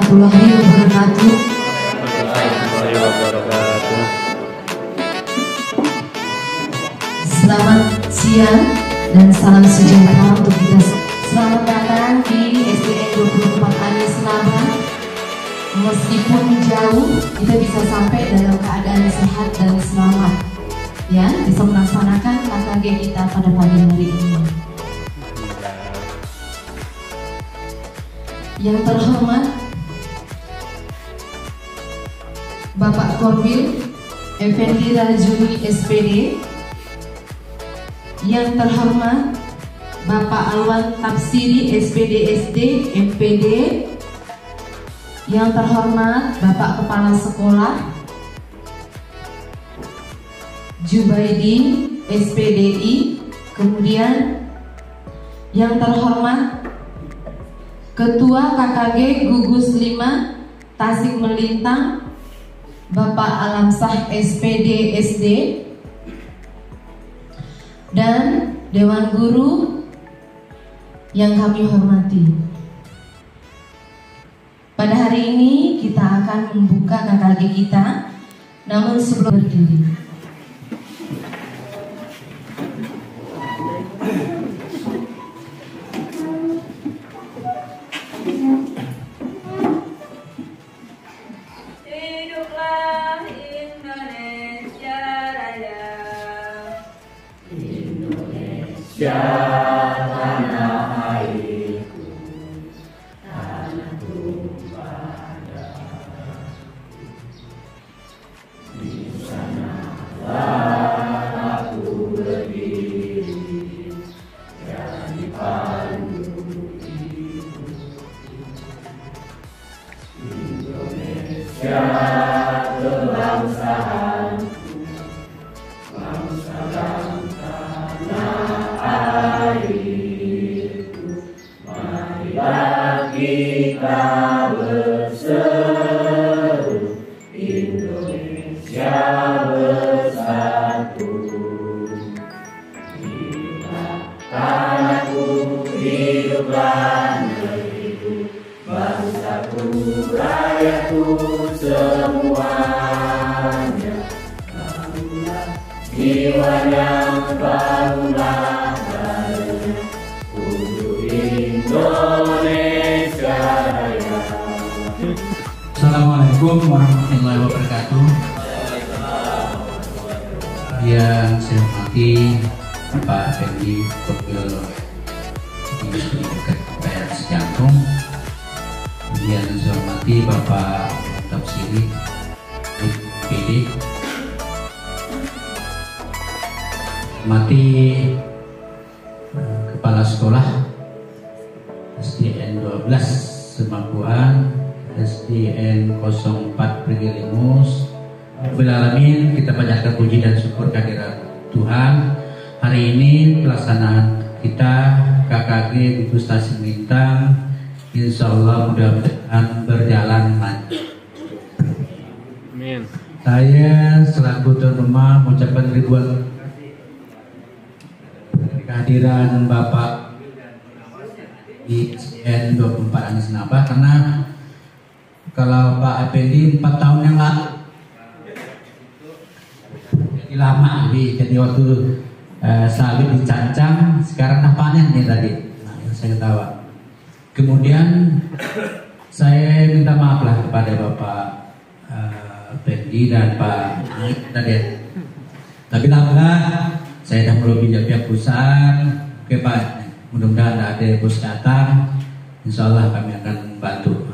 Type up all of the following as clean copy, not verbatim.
warahmatullahi wabarakatuh. Selamat siang dan salam sejahtera untuk kita. Selamat datang di SDN 24 Anies Naba. Meskipun jauh, kita bisa sampai dalam keadaan sehat dan selamat, ya, bisa melaksanakan KKG kita pada pagi hari ini. Yang terhormat Bapak Korwil Effendi Rajuni SPD, yang terhormat Bapak Alwan Tafsiri SPD SD MPD, yang terhormat Bapak Kepala Sekolah Jubaidi SPDI, kemudian yang terhormat Ketua KKG Gugus 5 Tasik Melintang Bapak Alamsah SPD SD, dan Dewan Guru yang kami hormati. Pada hari ini kita akan membuka KKG kita, namun sebelum berdiri, hiduplah Indonesia Raya, Indonesia tanah airku, tanah tumpah darah. Di sanalah aku berdiri, jadi pandu hidup. Indonesia kebangsaanku, bangsa dan tanah airku. Marilah kita berseru, Indonesia bersatu. Hiduplah tanahku, hiduplah negeriku, bangsaku, rakyatku semuanya. Bangunlah jiwanya, bangunlah badannya untuk Indonesia Raya. Assalamualaikum warahmatullahi wabarakatuh. Yang saya hormati Pak Effendi Korwil Kayak Sejantung, yang saya hormati Bapak Tafsiri PD, hormati Kepala Sekolah SDN 12 Semapuan, SDN 04 Pergilimus. Alamin, kita panjatkan puji dan syukur kehadirat Tuhan. Hari ini pelaksanaan kita KKG Gugus Tasik Melintang, insya Allah mudah-mudahan berjalan lancar. Amin. Saya selaku tuan rumah mengucapkan ribuan kehadiran Bapak di SDN 24 Anies Naba, karena kalau Pak Effendi 4 tahun yang lalu jadi lama, jadi waktu sawit dicancang, sekarang dah panen nih tadi. Nah, saya ketawa. Kemudian saya minta maaf lah kepada Bapak Effendi dan Pak tadi. Tapi alhamdulillah saya dah melobi pihak perusahaan. Oke Pak, mudah-mudahan ada bos datang. Insya Allah kami akan membantu.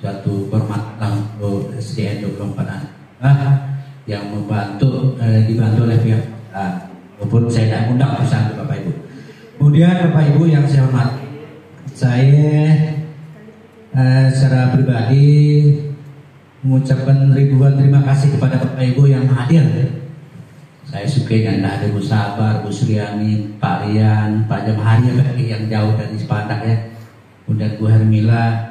Suatu hormatlah untuk SDN 24 yang membantu, dibantu oleh pihak walaupun saya tidak undang perusahaan Bapak Ibu. Kemudian Bapak Ibu yang saya hormati, saya secara pribadi mengucapkan ribuan terima kasih kepada Bapak Ibu yang hadir. Saya sukai kan ada Bu Sabar, Bu Suryani, Pak Rian, Pak Jamhari yang jauh dari Sepadak ya, kemudian Bu Hermila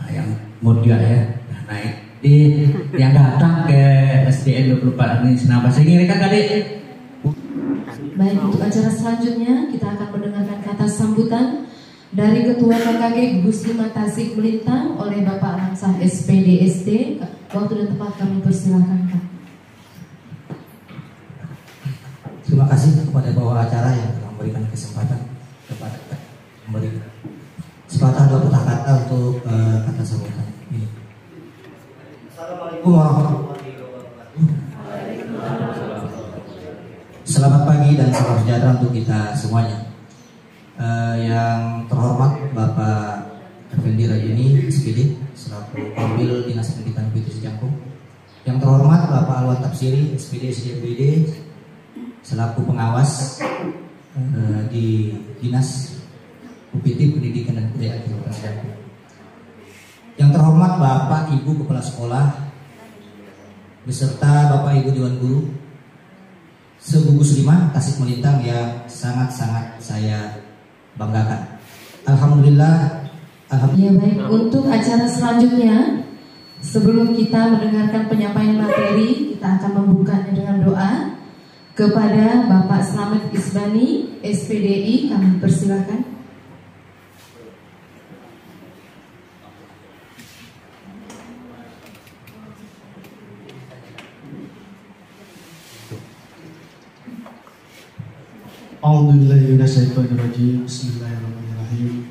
yang muda ya, naik di yang datang ke SDN 24 Anies Naba. Saya ingin tadi. Baik, untuk acara selanjutnya kita akan mendengarkan kata sambutan Dari Ketua KKG Gugus 5 Tasik Melintang oleh Bapak Langsah SPD SD. Waktu dan tempat kami persilakan, Pak. Terima kasih kepada bawa acara yang telah memberikan kesempatan kepada memberi kesempatan atau kata-kata untuk kata sambutan ini. Assalamualaikum warahmatullahi wabarakatuh. Selamat pagi dan salam sejahtera untuk kita semuanya. Yang terhormat Bapak Effendi Rajini SPD selaku Pambil Dinas Pendidikan Putus Jangkung. Yang terhormat Bapak Alwan Tafsiri SPD SDPD selaku pengawas di Dinas UPT Pendidikan dan Kebudayaan Kabupaten Jangkung. Yang terhormat Bapak Ibu Kepala Sekolah beserta Bapak Ibu Dewan Guru Segugus 5 Tasik Melintang yang sangat-sangat saya banggakan. Alhamdulillah. Ya baik, untuk acara selanjutnya sebelum kita mendengarkan penyampaian materi, kita akan membukanya dengan doa kepada Bapak Slamet Isbani SPDI. Kami persilakan. A'udzubillahi minasyaitonirrajim. Bismillahirrahmanirrahim.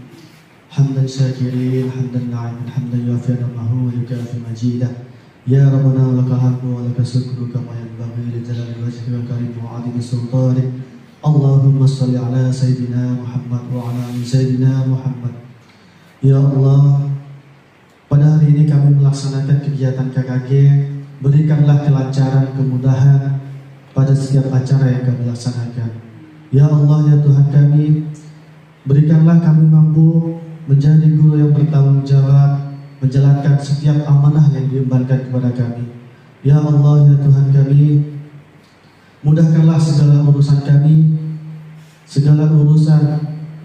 Hamdan syakirin, hamdan na'imin, hamdan yuafi ni'amahu wa yukafi majidah. Ya Rabbana lakal hamdu wa lakal syukru kama yanbaghi li jalali wajhika wa karimi wa 'azimi sultanik. Allahumma shalli ala sayyidina Muhammad wa ala ali sayyidina Muhammad. Ya Allah, pada hari ini kami melaksanakan kegiatan KKG. Berikanlah kelancaran, kemudahan pada setiap acara yang kami laksanakan. Ya Allah, ya Tuhan kami, berikanlah kami mampu menjadi guru yang bertanggung jawab, menjalankan setiap amanah yang diembankan kepada kami. Ya Allah, ya Tuhan kami, mudahkanlah segala urusan kami, segala urusan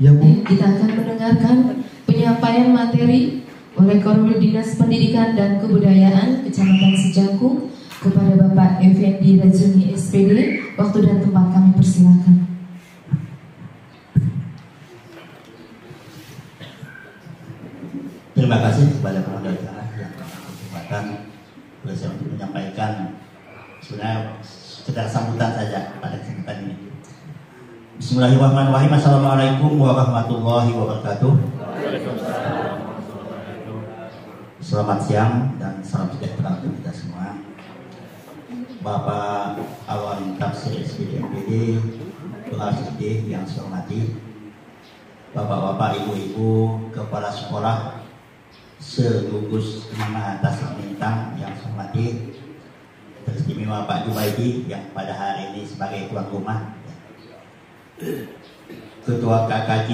yang... Kita akan mendengarkan penyampaian materi oleh Korwil Dinas Pendidikan dan Kebudayaan Kecamatan Sejangkung kepada Bapak Effendi Rajuni SPD. Waktu dan tempat kami persilakan. Terima kasih kepada penonton acara yang berkesempatan berusaha untuk menyampaikan sebenarnya sekedar sambutan saja pada kesempatan ini. Bismillahirrahmanirrahim. Assalamualaikum warahmatullahi wabarakatuh. Selamat siang dan salam sejahtera untuk kita semua. Bapak Alwan Tafsir SPD MPD, Pengawas SD yang saya hormati, Bapak-bapak, ibu-ibu, kepala sekolah Segugus 5 Tasik Melintang yang saya hormati, teristimewa Pak Jubaidi yang pada hari ini sebagai tuan rumah, Ketua KKG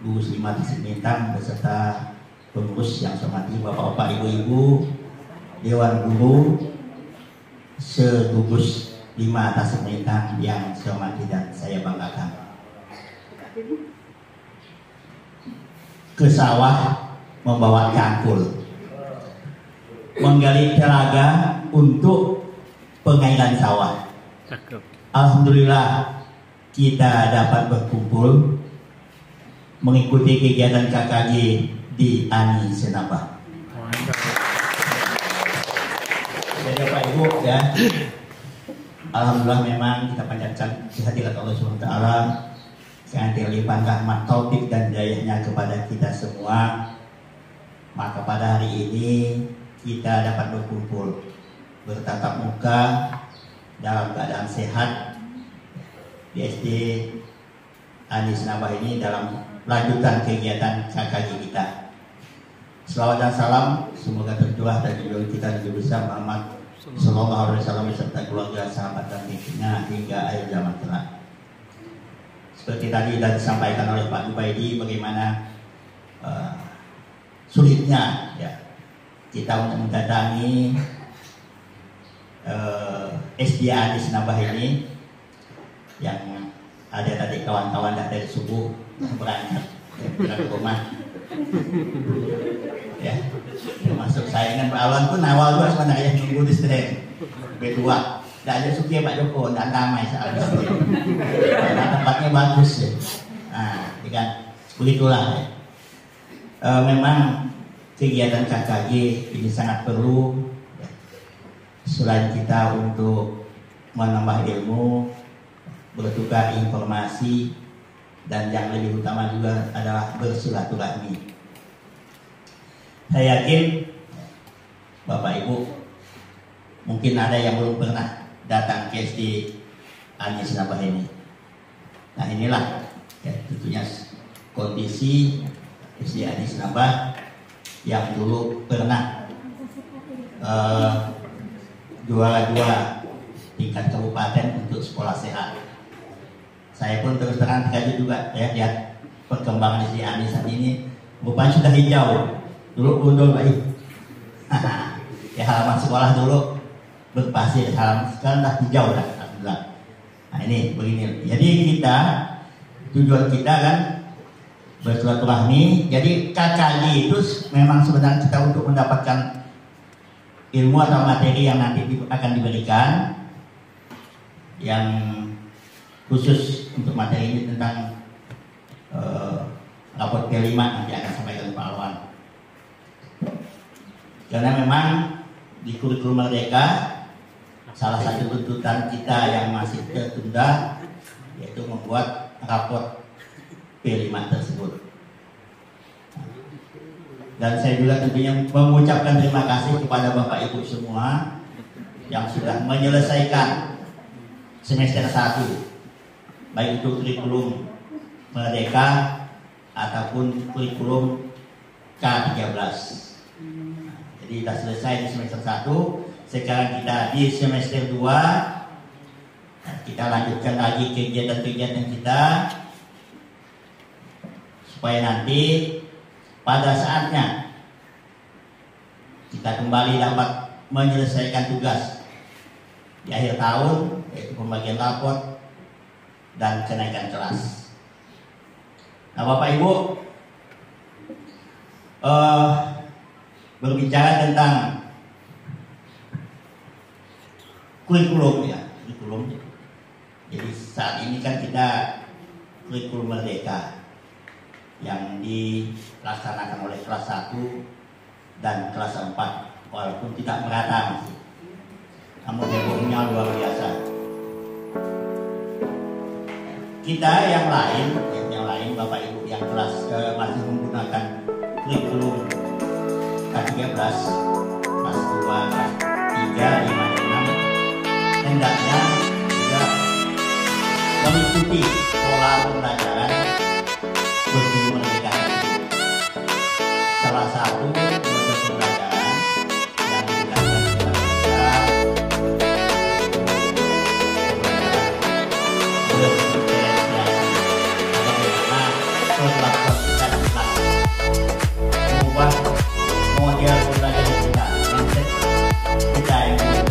Gugus 5 Tasik Melintang beserta pengurus yang saya hormati, bapak-bapak, ibu-ibu, Dewan Guru Segugus 5 Tasik Melintang yang saya hormati dan saya banggakan. Ke sawah membawa cangkul, menggali telaga untuk pengairan sawah. Alhamdulillah kita dapat berkumpul mengikuti kegiatan KKG di Ani Senabah. Jadi Bapak Ibu ya, alhamdulillah memang kita panjatkan kehadirat Allah SWT yang terlimpah rahmat taufik dan dayanya kepada kita semua. Maka pada hari ini kita dapat berkumpul bertatap muka dalam keadaan sehat di SD Ani Senabah ini dalam lanjutan kegiatan KKG kita. Selawat dan salam semoga tercurah dari diri kita Nabi besar Muhammad Sallallahu Alaihi Wasallam beserta keluarga, sahabat dan pengikutnya hingga akhir zaman kelak. Seperti tadi sudah disampaikan oleh Pak Jubaidi bagaimana sulitnya ya kita untuk mendatangi SD Ani Senabah ini yang ada tadi kawan-kawan dari subuh berangkat ke rumah ya, termasuk saya dengan Pak Alwan pun awal juga sebenarnya nunggu di Senen B2 tidak ada suki Pak Joko dan ramai soal di sini karena tempatnya bagus ya. Nah, dengan Begitulah ya. Memang kegiatan KKJ ini sangat perlu ya. Selain kita untuk menambah ilmu, bertukar informasi, dan yang lebih utama juga adalah bersilaturahmi. Saya yakin Bapak Ibu mungkin ada yang belum pernah datang ke SD Ani Sinabah ini. Nah inilah ya, tentunya kondisi SD Ani Sinabah yang dulu pernah juara tingkat kabupaten untuk sekolah sehat. Saya pun terus terang terkejut juga ya lihat perkembangan SD Ani saat ini. Rupanya sudah hijau. Dulu gundul baik. Ya halaman sekolah dulu berpasir, halaman sekarang dah hijau dah. Alhamdulillah. Nah ini begini. Jadi kita tujuan kita kan bersilaturahmi. Jadi KKJ itu memang sebenarnya kita untuk mendapatkan ilmu atau materi yang nanti akan diberikan, yang khusus untuk materi ini tentang raport P5 nanti akan sampaikan Pak Alwan. Karena memang di kurikulum Merdeka salah satu tuntutan kita yang masih tertunda yaitu membuat raport P5 tersebut. Dan saya juga tentunya mengucapkan terima kasih kepada Bapak Ibu semua yang sudah menyelesaikan semester 1, baik itu kurikulum Merdeka ataupun kurikulum K13. Jadi kita selesai di semester 1, sekarang kita di semester 2. Kita lanjutkan lagi kegiatan-kegiatan kita supaya nanti pada saatnya kita kembali dapat menyelesaikan tugas di akhir tahun, yaitu pembagian raport dan kenaikan kelas. Nah Bapak Ibu, berbicara tentang kurikulum ya, kurikulum. Jadi saat ini kan kita kurikulum Merdeka yang dilaksanakan oleh kelas 1 dan kelas 4, walaupun tidak merata masih, namun hebohnya luar biasa. Kita yang lain Bapak Ibu yang kelas masih menggunakan kurikulum K13, kelas 2, kelas 3, 5, 6, hendaknya juga mengikuti pola pembelajaran kurikulum Merdeka. Salah satu metode pembelajaran yang dilakukan mengubah model pembelajaran kita, mindset kita yang dulu.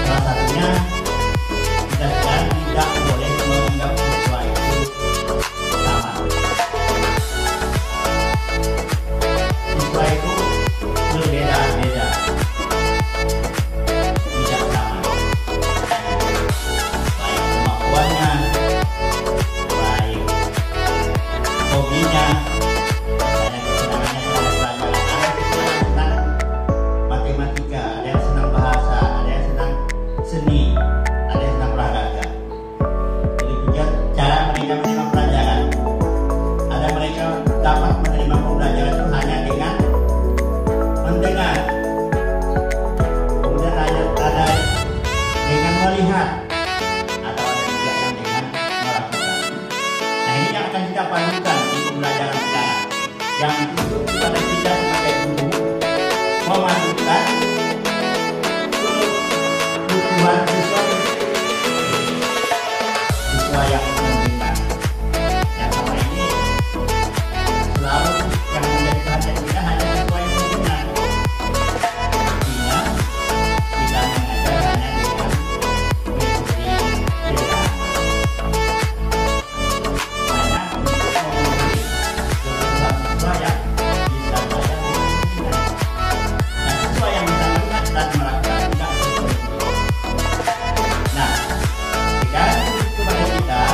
Salah satunya kita sekarang tidak boleh menganggap siswa itu sama. Siswa itu berbeda-beda, tidak sama, baik kemampuannya, baik hobinya, misalnya kesenangannya dalam pelajaran. Ada siswa yang senang matematika, ada yang senang bahasa, ada yang senang seni, ada yang senang olahraga. Begitu juga cara mereka menerima pelajaran. Ada mereka dapat menerima pembelajaran itu hanya dengan mendengar, kemudian ada dengan melihat, atau ada juga yang dengan melakukan. Nah ini yang akan kita padukan di pembelajaran sekarang, yang itu kepada kita sebagai guru memadukan kebutuhan siswa yang mendengar. Yang selama ini selalu yang menjadi perhatian kita hanya siswa yang mendengar. Artinya kita mengajar hanya dengan mengikuti pilihan. Hanya untuk memenuhi kebutuhan siswa yang bisa belajar dengan mendengar. Nah siswa yang bisa melihat dan melakukan tidak sesuai. Nah sekarang kepada kita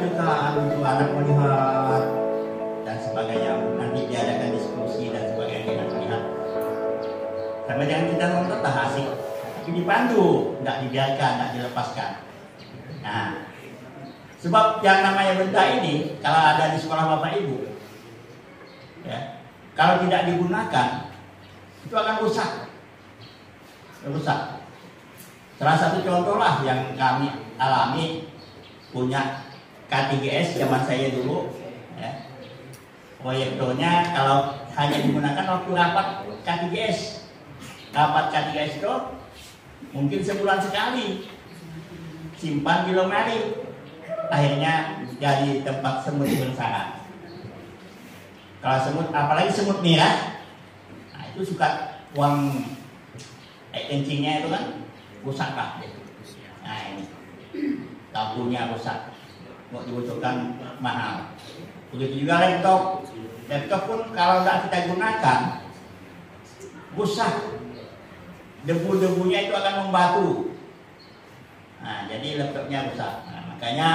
kejutaan untuk anak melihat dan sebagainya, nanti diadakan diskusi dan sebagainya dengan melihat. Karena jangan kita nonton tak asik, tapi dipandu, tidak dibiarkan, tidak dilepaskan. Nah, sebab yang namanya benda ini kalau ada di sekolah bapak ibu, ya, kalau tidak digunakan itu akan rusak. Salah satu contoh lah yang kami alami, punya K3S zaman saya dulu, ya. Proyektornya kalau hanya digunakan waktu rapat K3S. Rapat K3S itu mungkin sebulan sekali, simpan di lemari, akhirnya jadi tempat semut bersarang. Kalau semut, apalagi semut merah, nah itu suka uang kencingnya itu kan rusak lah. Nah ini lampunya rusak, mau dibutuhkan mahal. Begitu juga laptop. Laptop pun kalau tidak kita gunakan rusak, debu-debunya itu akan membatu. Nah jadi laptopnya rusak. Nah, makanya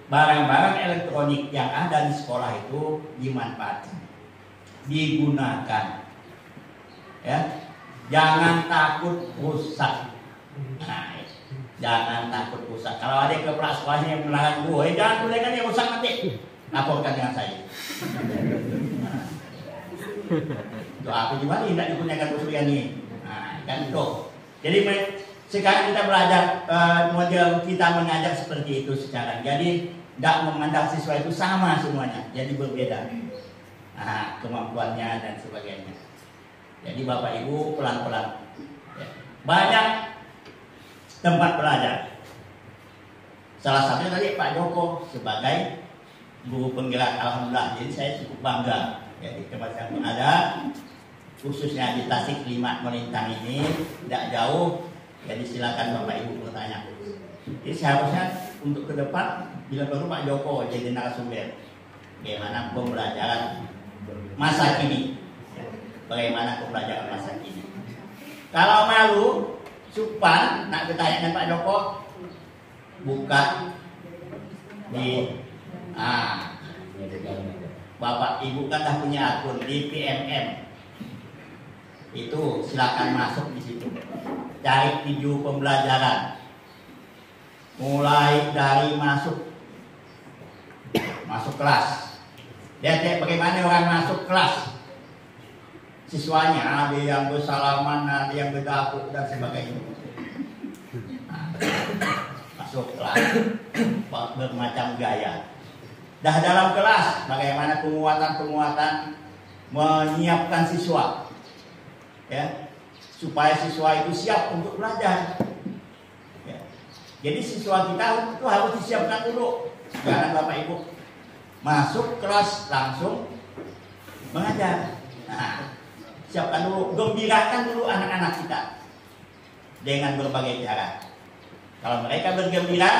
barang-barang elektronik yang ada di sekolah itu dimanfaatkan, digunakan, ya. Jangan takut rusak. Nah, jangan takut rusak. Kalau ada kepala sekolahnya yang melarang gue, jangan bolehkan dia rusak nanti. Laporkan dengan saya. Itu apa juga tidak digunakan usulian ini. Nah, kan itu. Jadi sekarang kita belajar model kita mengajar seperti itu sekarang. Jadi tidak memandang siswa itu sama semuanya. Jadi berbeda. Nah, kemampuannya dan sebagainya. Jadi Bapak Ibu pelan-pelan, ya. Banyak tempat belajar. Salah satunya tadi Pak Joko sebagai guru penggerak, alhamdulillah. Jadi saya cukup bangga. Jadi tempat yang ada, khususnya di Tasik 5 Melintang ini tidak jauh. Jadi silakan Bapak Ibu bertanya. Jadi seharusnya untuk ke depan bila perlu Pak Joko jadi narasumber. Bagaimana pembelajaran masa kini? Bagaimana pembelajaran masa kini? Kalau malu, supan, nak bertanya dengan Pak Joko, buka di Bapak Ibu kan dah punya akun di PMM. Itu silakan masuk di situ. Cari video pembelajaran. Mulai dari masuk kelas. Lihat bagaimana orang masuk kelas. Siswanya ada yang bersalaman, ada yang berdapuk dan sebagainya. Masuk kelas bermacam gaya. Dah dalam kelas bagaimana penguatan menyiapkan siswa, ya, supaya siswa itu siap untuk belajar. Ya. Jadi siswa kita itu harus disiapkan dulu. Jangan Bapak Ibu masuk kelas langsung mengajar. Nah, siapkan dulu, gembirakan dulu anak-anak kita dengan berbagai cara. Kalau mereka bergembira,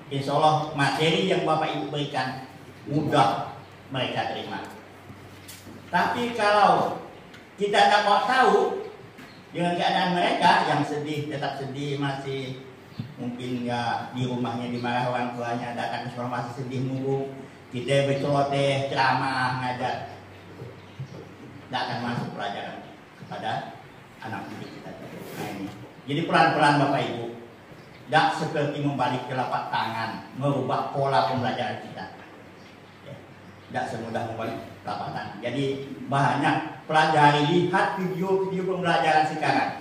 insya Allah materi yang Bapak Ibu berikan mudah mereka terima. Tapi kalau kita tidak mau tahu dengan keadaan mereka yang sedih, tetap sedih, masih mungkin ya di rumahnya dimarahi orang tuanya, datang ke sekolah masih sedih nunggu, kita berceloteh, ceramah, ngajar, tidak akan masuk pelajaran kepada anak didik kita. Nah, ini. Jadi pelan-pelan Bapak Ibu, tidak seperti membalik telapak tangan, merubah pola pembelajaran kita. Tidak semudah membalik telapak tangan. Jadi banyak pelajari, lihat video-video pembelajaran sekarang.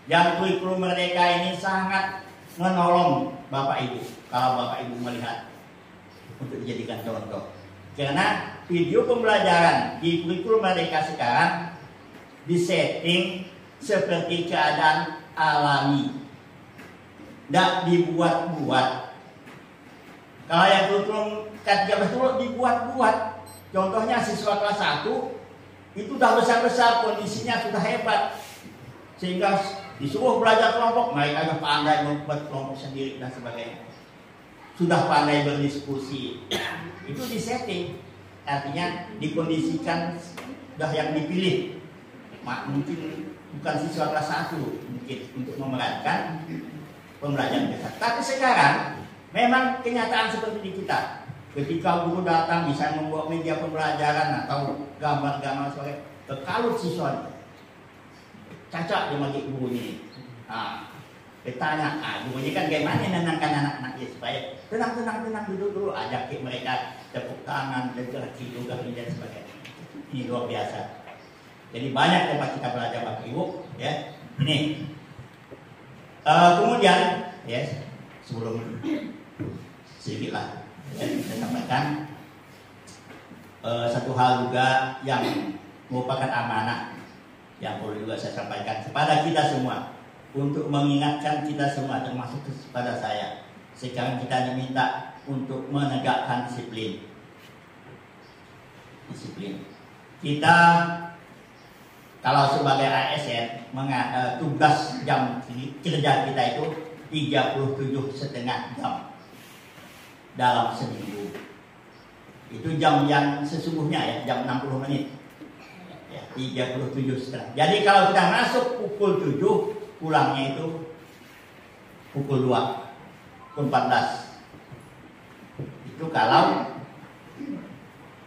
Yang kurikulum Merdeka ini sangat menolong Bapak Ibu kalau Bapak Ibu melihat untuk dijadikan contoh. Karena video pembelajaran di kurikulum Merdeka sekarang disetting seperti keadaan alami, tidak dibuat-buat. Kalau yang kurikulum K13 dulu dibuat-buat. Contohnya siswa kelas 1 itu sudah besar-besar, kondisinya sudah hebat, sehingga disuruh belajar kelompok, mereka sudah pandai membuat kelompok sendiri dan sebagainya. Sudah pandai berdiskusi. Itu disetting, artinya dikondisikan sudah yang dipilih. Mungkin bukan siswa kelas 1 mungkin untuk memerankan pembelajaran besar. Tapi sekarang Memang kenyataan seperti di kita. Ketika guru datang bisa membawa media pembelajaran atau gambar-gambar sebagai kalau siswa cacat dia bagi gurunya. Bertanya, gurunya kan gimana menenangkan anak-anaknya supaya tenang duduk dulu, ajak mereka tepuk tangan dan kaki juga dan sebagainya. Ini luar biasa. Jadi banyak tempat kita belajar Bapak Ibu, ya. Ini. Kemudian, ya, sebelum sedikit lah, ya, saya sampaikan satu hal juga yang merupakan amanah yang perlu juga saya sampaikan kepada kita semua untuk mengingatkan kita semua termasuk kepada saya. Sekarang kita diminta untuk menegakkan disiplin. Kita kalau sebagai ASN tugas jam kerja kita itu 37,5 jam dalam seminggu. Itu jam yang sesungguhnya ya, jam 60 menit. 37,5. Jadi kalau kita masuk pukul 7, pulangnya itu pukul 2, pukul 14. Itu kalau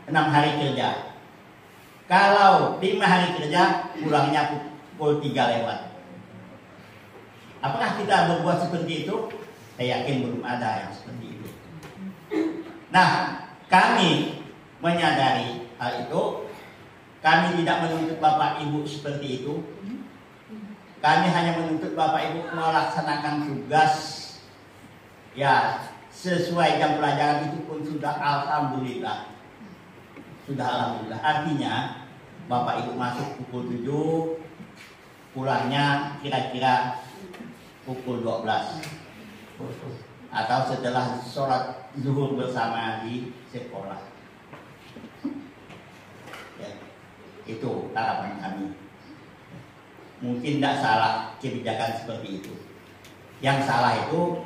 6 hari kerja. Kalau 5 hari kerja, pulangnya pukul 3 lewat. Apakah kita berbuat seperti itu? Saya yakin belum ada yang seperti itu. Nah, kami menyadari hal itu. Kami tidak menuntut Bapak Ibu seperti itu. Kami hanya menuntut Bapak Ibu melaksanakan tugas ya sesuai jam pelajaran itu pun sudah alhamdulillah. Sudah alhamdulillah. Artinya Bapak Ibu masuk pukul 7, pulangnya kira-kira pukul 12. Atau setelah sholat zuhur bersama di sekolah. Itu harapan kami. Mungkin tidak salah kebijakan seperti itu. Yang salah itu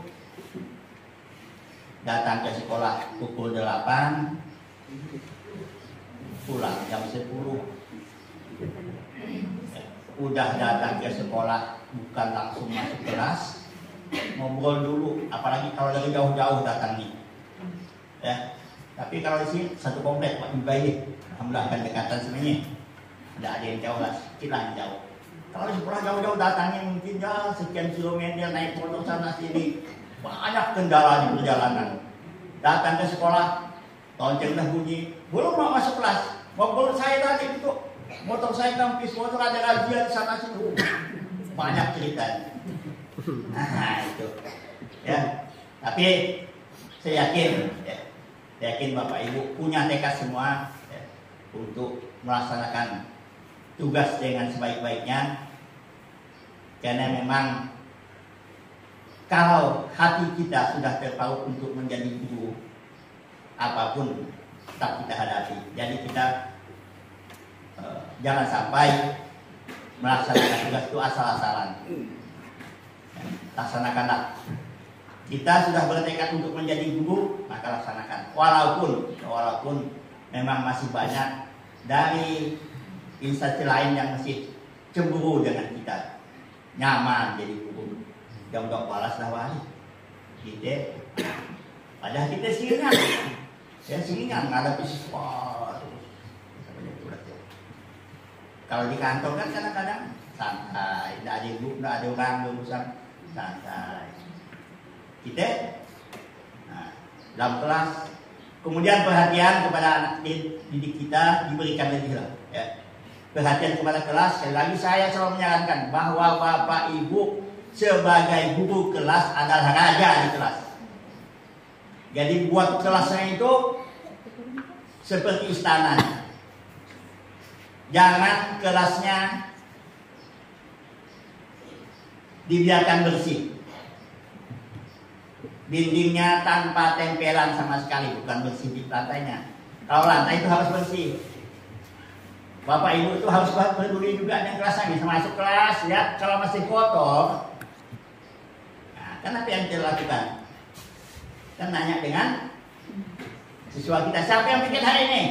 datang ke sekolah pukul 8, pulang jam 10. Udah datang ke sekolah bukan langsung masuk kelas, ngobrol dulu. Apalagi kalau dari jauh-jauh datang nih. Ya. Tapi kalau di sini satu komplek Pak Ibai, alhamdulillah kan dekatan semuanya. Tidak ada yang jauh lah, sedikit lah yang jauh. Kalau sekolah jauh-jauh datangnya mungkin ya sekian kilometer naik motor sana sini, banyak kendala di perjalanan. Datang ke sekolah, lonceng dah bunyi, belum mau masuk kelas. Mobil saya tadi itu, motor saya kampus, motor ada razia di sana sini, banyak cerita. Nah itu, ya. Tapi saya yakin Bapak Ibu punya tekad semua ya, untuk melaksanakan tugas dengan sebaik-baiknya, karena memang kalau hati kita sudah terpaut untuk menjadi guru, apapun tetap kita hadapi. Jadi kita jangan sampai melaksanakan tugas itu asal-asalan. Laksanakanlah. Kita sudah bertekad untuk menjadi guru, maka laksanakan. Walaupun memang masih banyak dari instansi lain yang masih cemburu dengan kita, nyaman jadi guru, jauh-jauh balas dawali, kita, padahal kita singan, ada siswa. Kalau di kantor kan kadang-kadang santai, tidak ada ibu, tidak ada orang, berurusan santai. Kita, dalam kelas, kemudian perhatian kepada anak didik kita diberikan lebih lah. Ya. Perhatian kepada kelas, sekali lagi saya selalu menyarankan bahwa Bapak Ibu sebagai guru kelas adalah raja di kelas. Jadi buat kelasnya itu seperti istana. Jangan kelasnya dibiarkan bersih. Dindingnya tanpa tempelan sama sekali, bukan bersih di lantainya. Kalau lantai itu harus bersih. Bapak Ibu itu harus peduli juga dengan kelasnya. Bisa masuk kelas, lihat kalau masih kotor. Nah, kan apa yang kita lakukan? Kita nanya dengan siswa kita, siapa yang bikin hari ini?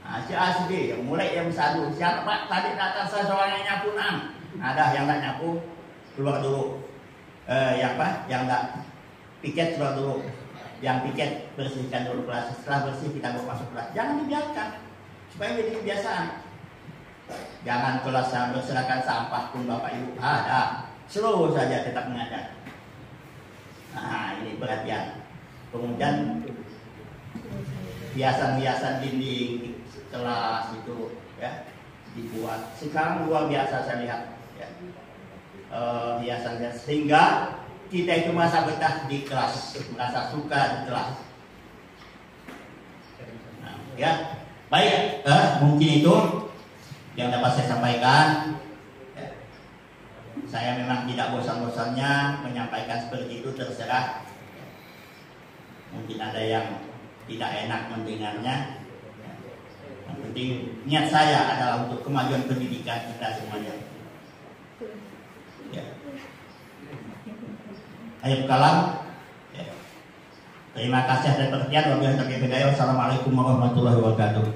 Nah, si Asbi, yang mulai yang satu. Siapa Pak? Tadi datang saya seorang yang nyapu Ada yang tak nyapu, keluar dulu. Yang tak piket dulu. Yang piket bersihkan dulu kelas. Setelah bersih kita bawa masuk kelas. Jangan dibiarkan supaya jadi kebiasaan. Jangan kelas berserakan sampah pun Bapak Ibu ada. Slow saja tetap mengajar. Nah ini perhatian. Kemudian hiasan-hiasan dinding kelas itu ya dibuat. Sekarang luar biasa saya lihat ya. Hiasan-hiasan sehingga kita itu merasa betah di kelas, merasa suka di kelas. Nah, ya baik, mungkin itu yang dapat saya sampaikan. Ya. Saya memang tidak bosan-bosannya menyampaikan seperti itu, terserah. Mungkin ada yang tidak enak mendengarnya. Yang penting niat saya adalah untuk kemajuan pendidikan kita semuanya. Ya. Ayo kalam. Ya. Terima kasih atas perhatian. Wabillahi taufiq. Wassalamualaikum warahmatullahi wabarakatuh.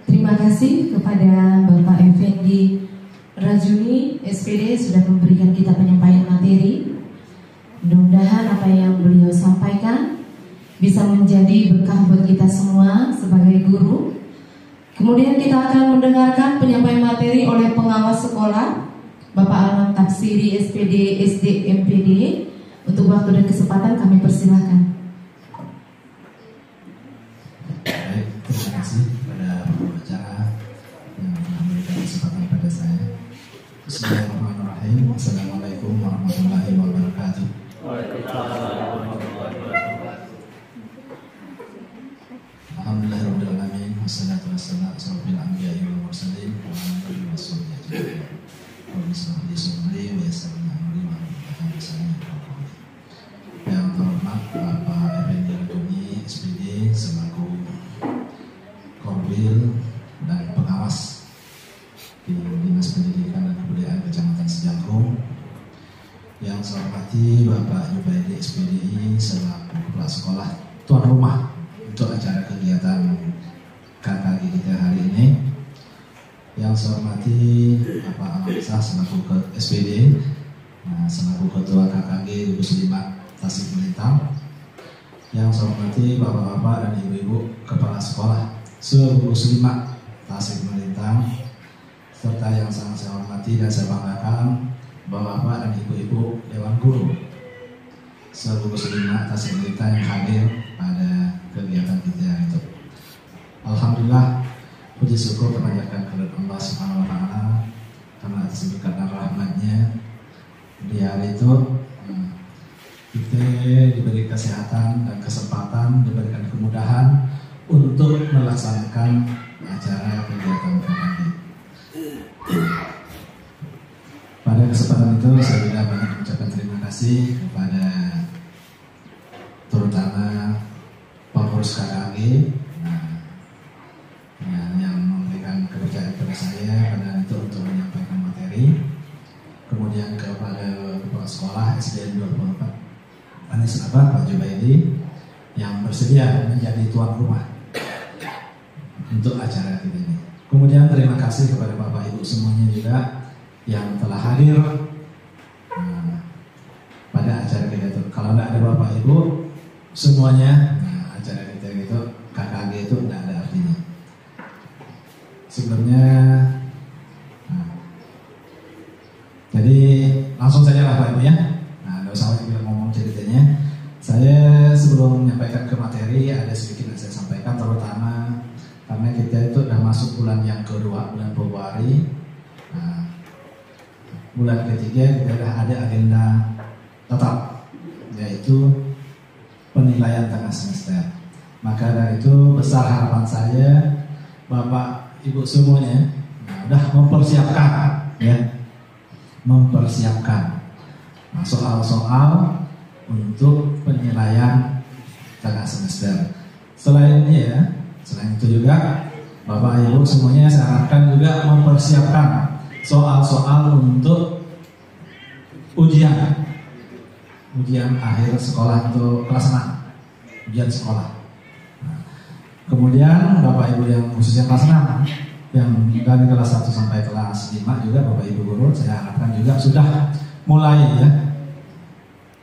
Terima kasih kepada Bapak Effendi Rajuni SPD sudah memberikan kita penyampaian materi. Mudah-mudahan apa yang beliau sampaikan bisa menjadi berkah buat kita semua sebagai guru. Kemudian kita akan mendengarkan penyampaian materi oleh pengawas sekolah Bapak Alman Tafsiri SPD SD MPD. Untuk waktu dan kesempatan kami persilahkan. Baik, terima kasih kepada pembicara yang telah memberikan kesempatan pada saya. Bismillahirrahmanirrahim. Assalamualaikum warahmatullahi wabarakatuh. Alhamdulillahirabbil alamin. Wassalatu wassalamu ala asyrofil anbiya'i wal mursalin wa ala alihi washabbihi ajma'in. Rabbi shrah li sadri wa yassir li amri wa hlul 'uqdatam Yang terhormat Bapak Effendi Rajuni SPD selaku Korwil dan pengawas di Dinas Pendidikan dan Kebudayaan Kecamatan Sejangkung. Yang saya hormati Bapak Jubaidi SPDI selaku kepala sekolah tuan rumah untuk acara kegiatan KKG kita hari ini. Yang saya hormati Bapak Alamsah selaku SPD, selaku ketua KKG Gugus 5 Tasik Melintang. Yang saya hormati bapak-bapak dan ibu-ibu kepala sekolah seluruh Gugus 5 Tasik Melintang, serta yang sangat saya hormati dan saya banggakan bapak-bapak dan ibu-ibu dewan guru seluruh Gugus 5 Tasik Melintang yang hadir pada kegiatan kita itu. Alhamdulillah, puji syukur kepanjatkan kepada Allah Subhanahu wa taala karena atas berkat dan rahmatnya di hari itu kita diberi kesehatan dan kesempatan, diberikan kemudahan untuk melaksanakan acara kegiatan KKG. Pada kesempatan itu saya juga banyak mengucapkan terima kasih kepada terutama pengurus KKG yang memberikan kepercayaan kepada saya pada itu untuk menyampaikan materi. Kemudian kepada kepala sekolah SDN 24 Pak Jubaidi yang bersedia menjadi tuan rumah untuk acara kita ini. Kemudian terima kasih kepada Bapak Ibu semuanya juga yang telah hadir pada acara kita itu. Kalau tidak ada Bapak Ibu semuanya, acara kita itu KKG itu tidak ada artinya. Sebelumnya, jadi langsung saja lah Pak Ibu ya. Tidak usah lagi ngomong ceritanya. Saya sebelum menyampaikan ke materi ada sedikit yang saya sampaikan, terutama karena kita itu sudah masuk bulan yang kedua, bulan Februari. Bulan ketiga kita sudah ada agenda tetap, yaitu penilaian tengah semester. Maka dari itu besar harapan saya Bapak Ibu semuanya sudah mempersiapkan ya, mempersiapkan soal-soal untuk penilaian tengah semester. Selain itu juga Bapak Ibu semuanya saya harapkan juga mempersiapkan soal-soal untuk ujian akhir sekolah untuk kelas 6, ujian sekolah. Kemudian Bapak Ibu yang khususnya kelas 6 yang dari kelas 1 sampai kelas 5 juga Bapak Ibu guru, saya harapkan juga sudah mulai ya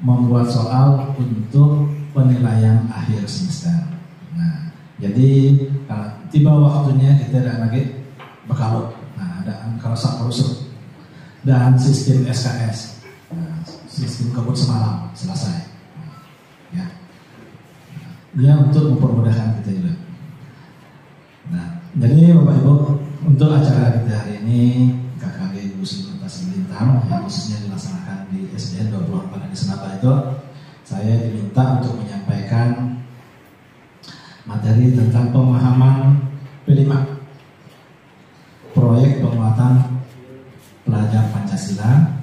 membuat soal untuk penilaian akhir semester. Nah, jadi kalau tiba waktunya kita ada lagi bekalut. Nah, ada angka rusuk dan sistem SKS, sistem kebut semalam selesai. Ya, ya untuk mempermudahkan kita juga. Nah, jadi Bapak Ibu, untuk acara kita hari ini KKG Gugus Tuntas Lintang yang khususnya dilaksanakan di SDN 24 di Senaba itu, saya diminta untuk menyampaikan materi tentang pemahaman P5, proyek penguatan pelajar Pancasila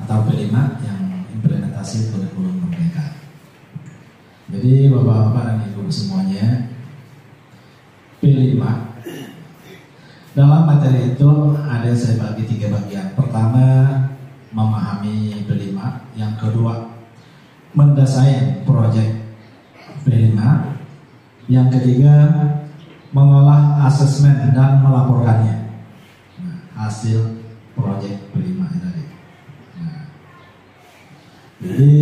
atau P5 yang implementasi kurikulum merdeka. Jadi Bapak-bapak dan Ibu semuanya, P5 dalam materi itu ada yang saya bagi 3 bagian. Pertama, memahami P5. Yang kedua, mendesain proyek P5. Yang ketiga, mengolah asesmen dan melaporkannya. Nah, hasil proyek P5 tadi. Nah, jadi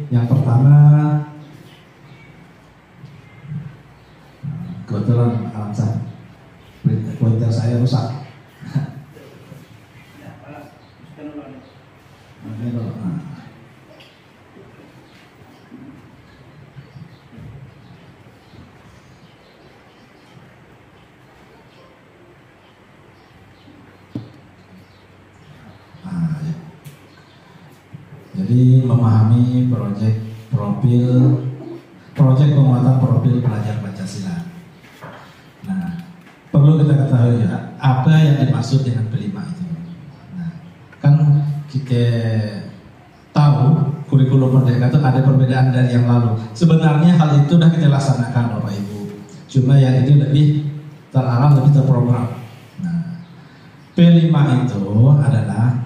yang pertama, kebetulan pointer saya rusak. Jadi memahami proyek penguatan profil pelajar Pancasila. Nah, perlu kita ketahui ya, apa yang dimaksud dengan P5 itu. Nah, kan kita tahu kurikulum merdeka itu ada perbedaan dari yang lalu. Sebenarnya hal itu sudah kita laksanakan Bapak Ibu. Cuma yang ini lebih terarah, lebih terprogram. Nah, P5 itu adalah,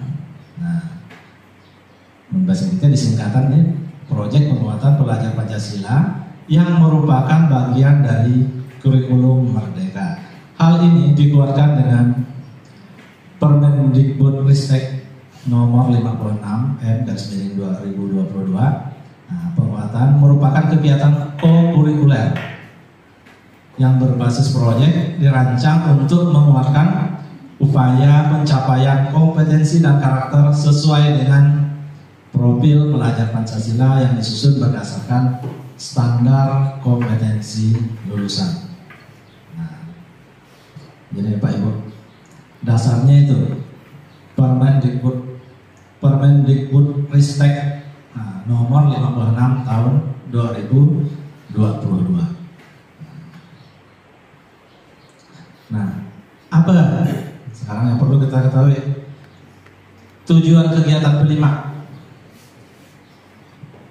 bahasa kita disingkatan nih, proyek penguatan pelajar Pancasila yang merupakan bagian dari kurikulum merdeka. Hal ini dikeluarkan dengan Permendikbudristek nomor 56 M/2022. Nah, penguatan merupakan kegiatan co-kurikuler yang berbasis proyek dirancang untuk menguatkan upaya pencapaian kompetensi dan karakter sesuai dengan profil pelajar Pancasila yang disusun berdasarkan standar kompetensi lulusan. Nah, jadi Pak Ibu, dasarnya itu Permendikbudristek nomor 56 tahun 2022. Nah, apa sekarang yang perlu kita ketahui? Tujuan kegiatan P5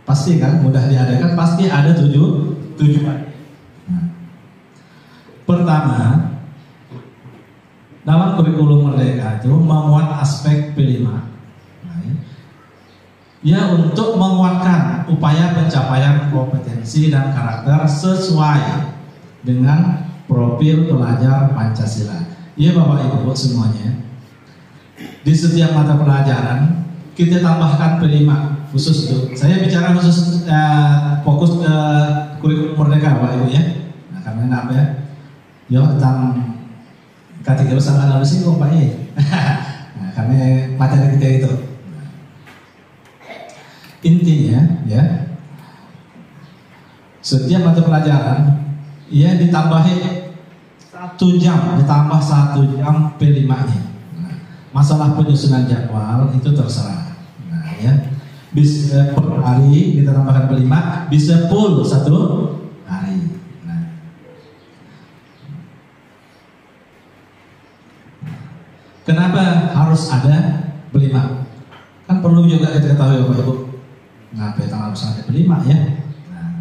pasti kan mudah diadakan, pasti ada tujuan. Nah, pertama, dalam kurikulum merdeka itu memuat aspek P5 ya untuk menguatkan upaya pencapaian kompetensi dan karakter sesuai dengan profil pelajar Pancasila. Ya Bapak Ibu semuanya, di setiap mata pelajaran kita tambahkan P5 khusus itu. Saya bicara khusus fokus ke kurikulum merdeka Bapak Ibu ya. Nah, karena apa ya? Ya tentang kategori sangat analisis kok Pak ya. Nah, karena materi kita itu. Intinya ya, setiap mata pelajaran ya ditambahin 1 jam, ditambah 1 jam P5-nya. Nah, masalah penyusunan jadwal itu terserah. Nah ya, bisa per hari kita tambahkan P5, bisa full 1 hari. Nah, kenapa harus ada P5? Kan perlu juga kita ketahui Bapak Ibu. Ngapain harus ada P5 ya? Nah,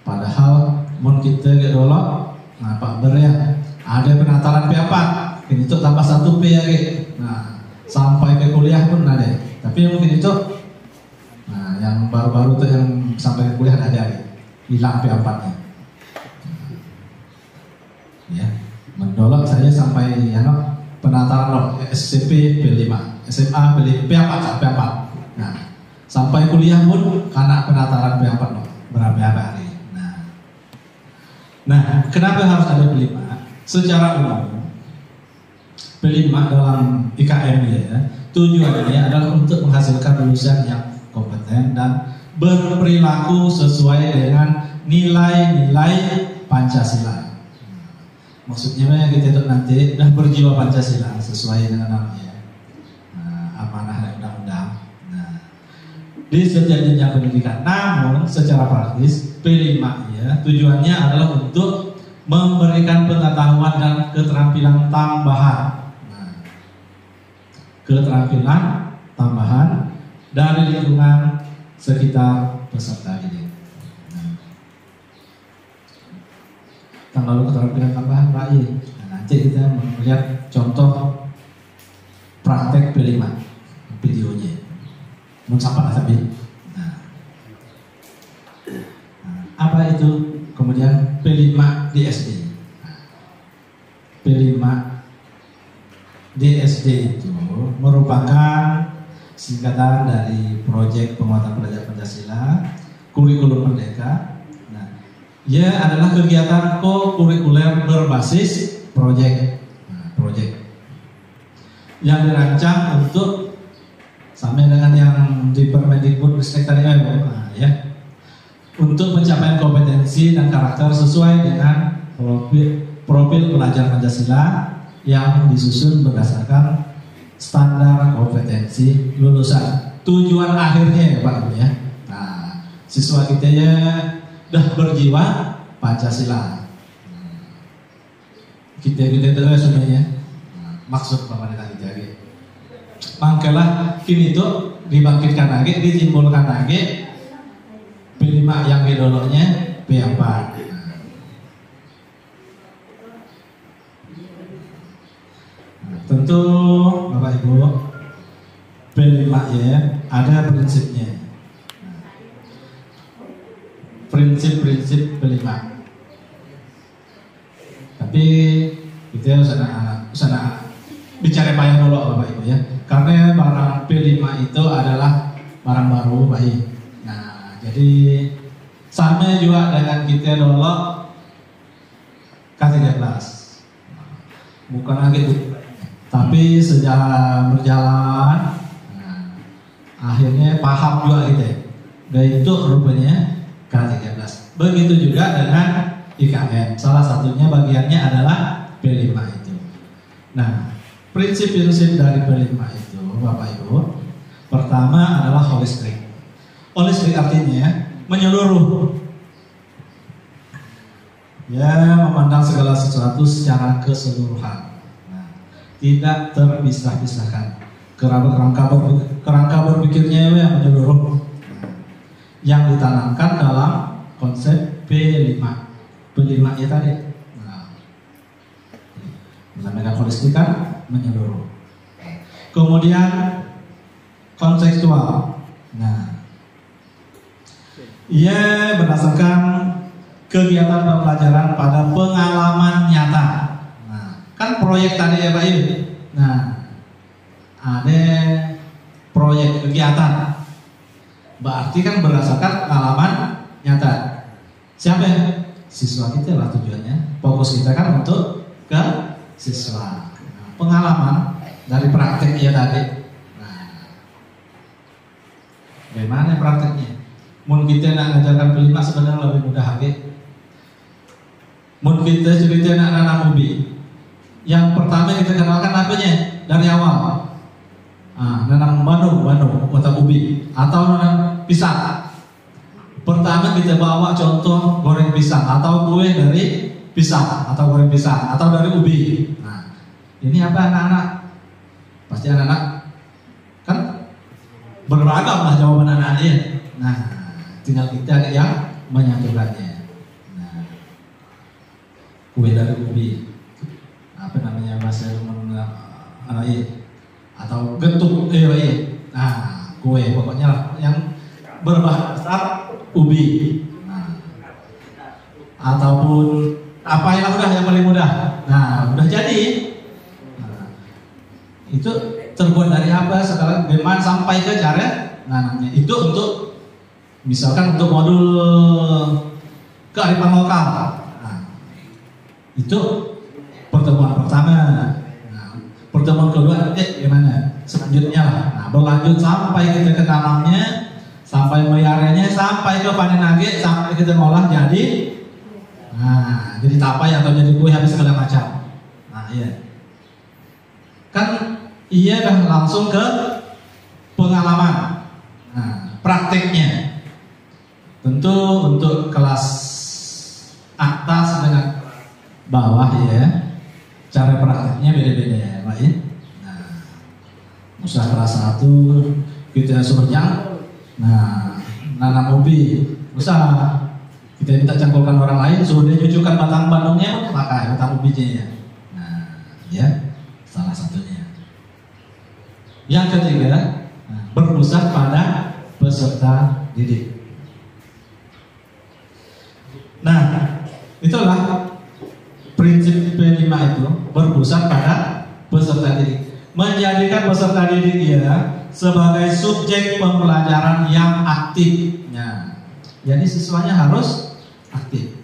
padahal mun kita gedolok, nah Pak Ber ya, ada penataran P4, ini tuh tambah 1 P ya nah sampai ke kuliah pun ada. Tapi mungkin itu, nah yang baru-baru tuh yang sampai ke kuliah ada hilang P4-nya. dolok saya sampai penataran SMP B5, SMA B5, P4. Nah, sampai kuliah pun karena penataran P4 berapa hari. Nah, kenapa harus ada P5? Secara umum P5 dalam IKM ya, tujuannya adalah untuk menghasilkan lulusan yang kompeten dan berperilaku sesuai dengan nilai-nilai Pancasila. Maksudnya kita itu nanti dah berjiwa Pancasila sesuai dengan namanya, amanah dan undang-undang. Di setiap jenjang pendidikan. Namun secara praktis P5 ya tujuannya adalah untuk memberikan pengetahuan dan keterampilan tambahan. Keterampilan tambahan dari lingkungan sekitar peserta didik. Lalu keterampilan tambahan baik. Nanti kita melihat contoh praktek P5 videonya. Sampai tapi. Apa itu? Kemudian P5 di SD. P5 di SD itu merupakan singkatan dari Proyek Penguatan Belajar Pancasila, Kurikulum Merdeka. Ia adalah kegiatan ko-kurikuler berbasis proyek, yang dirancang untuk sama dengan yang di Permendikbud tadi ya, untuk pencapaian kompetensi dan karakter sesuai dengan profil pelajar Pancasila yang disusun berdasarkan standar kompetensi lulusan. Tujuan akhirnya ya Pak ya, siswa kita ya dah berjiwa Pancasila. Kita itu sebenarnya maksud pemerintah kita. Makanya kini itu dibangkitkan lagi, ditimbulkan lagi P5 yang didoloknya P4. Tentu Bapak Ibu P5 ya ada prinsipnya. Prinsip P5. Tapi kita usah bicara payah dulu Bapak Ibu ya. Karena barang P5 itu adalah barang baru baik. Nah, jadi sama juga dengan kita dulu K13. Bukan lagi tapi sejarah berjalan, akhirnya paham juga kita. Dan itu rupanya K13. Begitu juga dengan IKM. Salah satunya bagiannya adalah P5 itu. Nah, prinsip-prinsip dari P5 itu Bapak Ibu, pertama adalah holistik. Holistik artinya menyeluruh. Ya, memandang segala sesuatu secara keseluruhan. Tidak terpisah-pisahkan. Kerangka berpikirnya yang menyeluruh, yang ditanamkan dalam konsep P5. P5 ya tadi. Menambahkan holistik kan menyeluruh. Kemudian kontekstual. Ia berdasarkan kegiatan pembelajaran pada pengalaman nyata. Kan proyek tadi ya Pak Ibu. Ada proyek kegiatan. Berarti kan berdasarkan pengalaman nyata. Siapa ya? Siswa kita lah tujuannya. Fokus kita kan untuk ke siswa. Pengalaman dari prakteknya tadi. Bagaimana prakteknya? Mungkin kita nak ngajarkan P5 sebenarnya lebih mudah lagi. Mungkin kita cerita nak nanam ubi. Yang pertama kita kenalkan apanya dari awal. Nanam bandung atau ubi atau nanam pisang. Pertama kita bawa contoh goreng pisang atau kue dari pisang atau goreng pisang atau dari ubi. Ini apa anak-anak? Pasti anak-anak kan beragam lah jawaban anak-anaknya. Tinggal kita yang menyatukannya. Kue dari ubi. Apa namanya bahasa atau gentuk kue pokoknya lah yang berbahan dasar ubi ataupun apa yang udah yang paling mudah Nah, udah jadi. Nah, itu terbuat dari apa? Sekarang bagaimana sampai ke cara? Nah, namanya itu untuk misalkan untuk modul kearifan lokal. Nah, itu pertemuan pertama. Nah, pertemuan kedua, gimana? Selanjutnya lah. Nah, berlanjut sampai kita ke tanamnya, sampai meyaranya, sampai ke panen lagi, sampai kita ngolah jadi. Nah, jadi tapai atau jadi kue habis segala macam. Nah, iya. Kan iya dah langsung ke pengalaman. Nah, prakteknya. Tentu untuk kelas atas dengan bawah ya, cara prakteknya beda-beda ya, Pak ya. Nah, usaha kelas 1 kita suruh nah, nanam ubi, usaha kita minta cangkulkan orang lain, suruh dia cucukkan batang bandungnya, pakai batang ubinya ya. Nah, ya, salah satunya. Yang ketiga, berpusat pada peserta didik. Nah, itulah prinsip P5 itu, berpusat pada peserta didik. Menjadikan peserta didik ya sebagai subjek pembelajaran yang aktif. Nah, jadi siswanya harus aktif.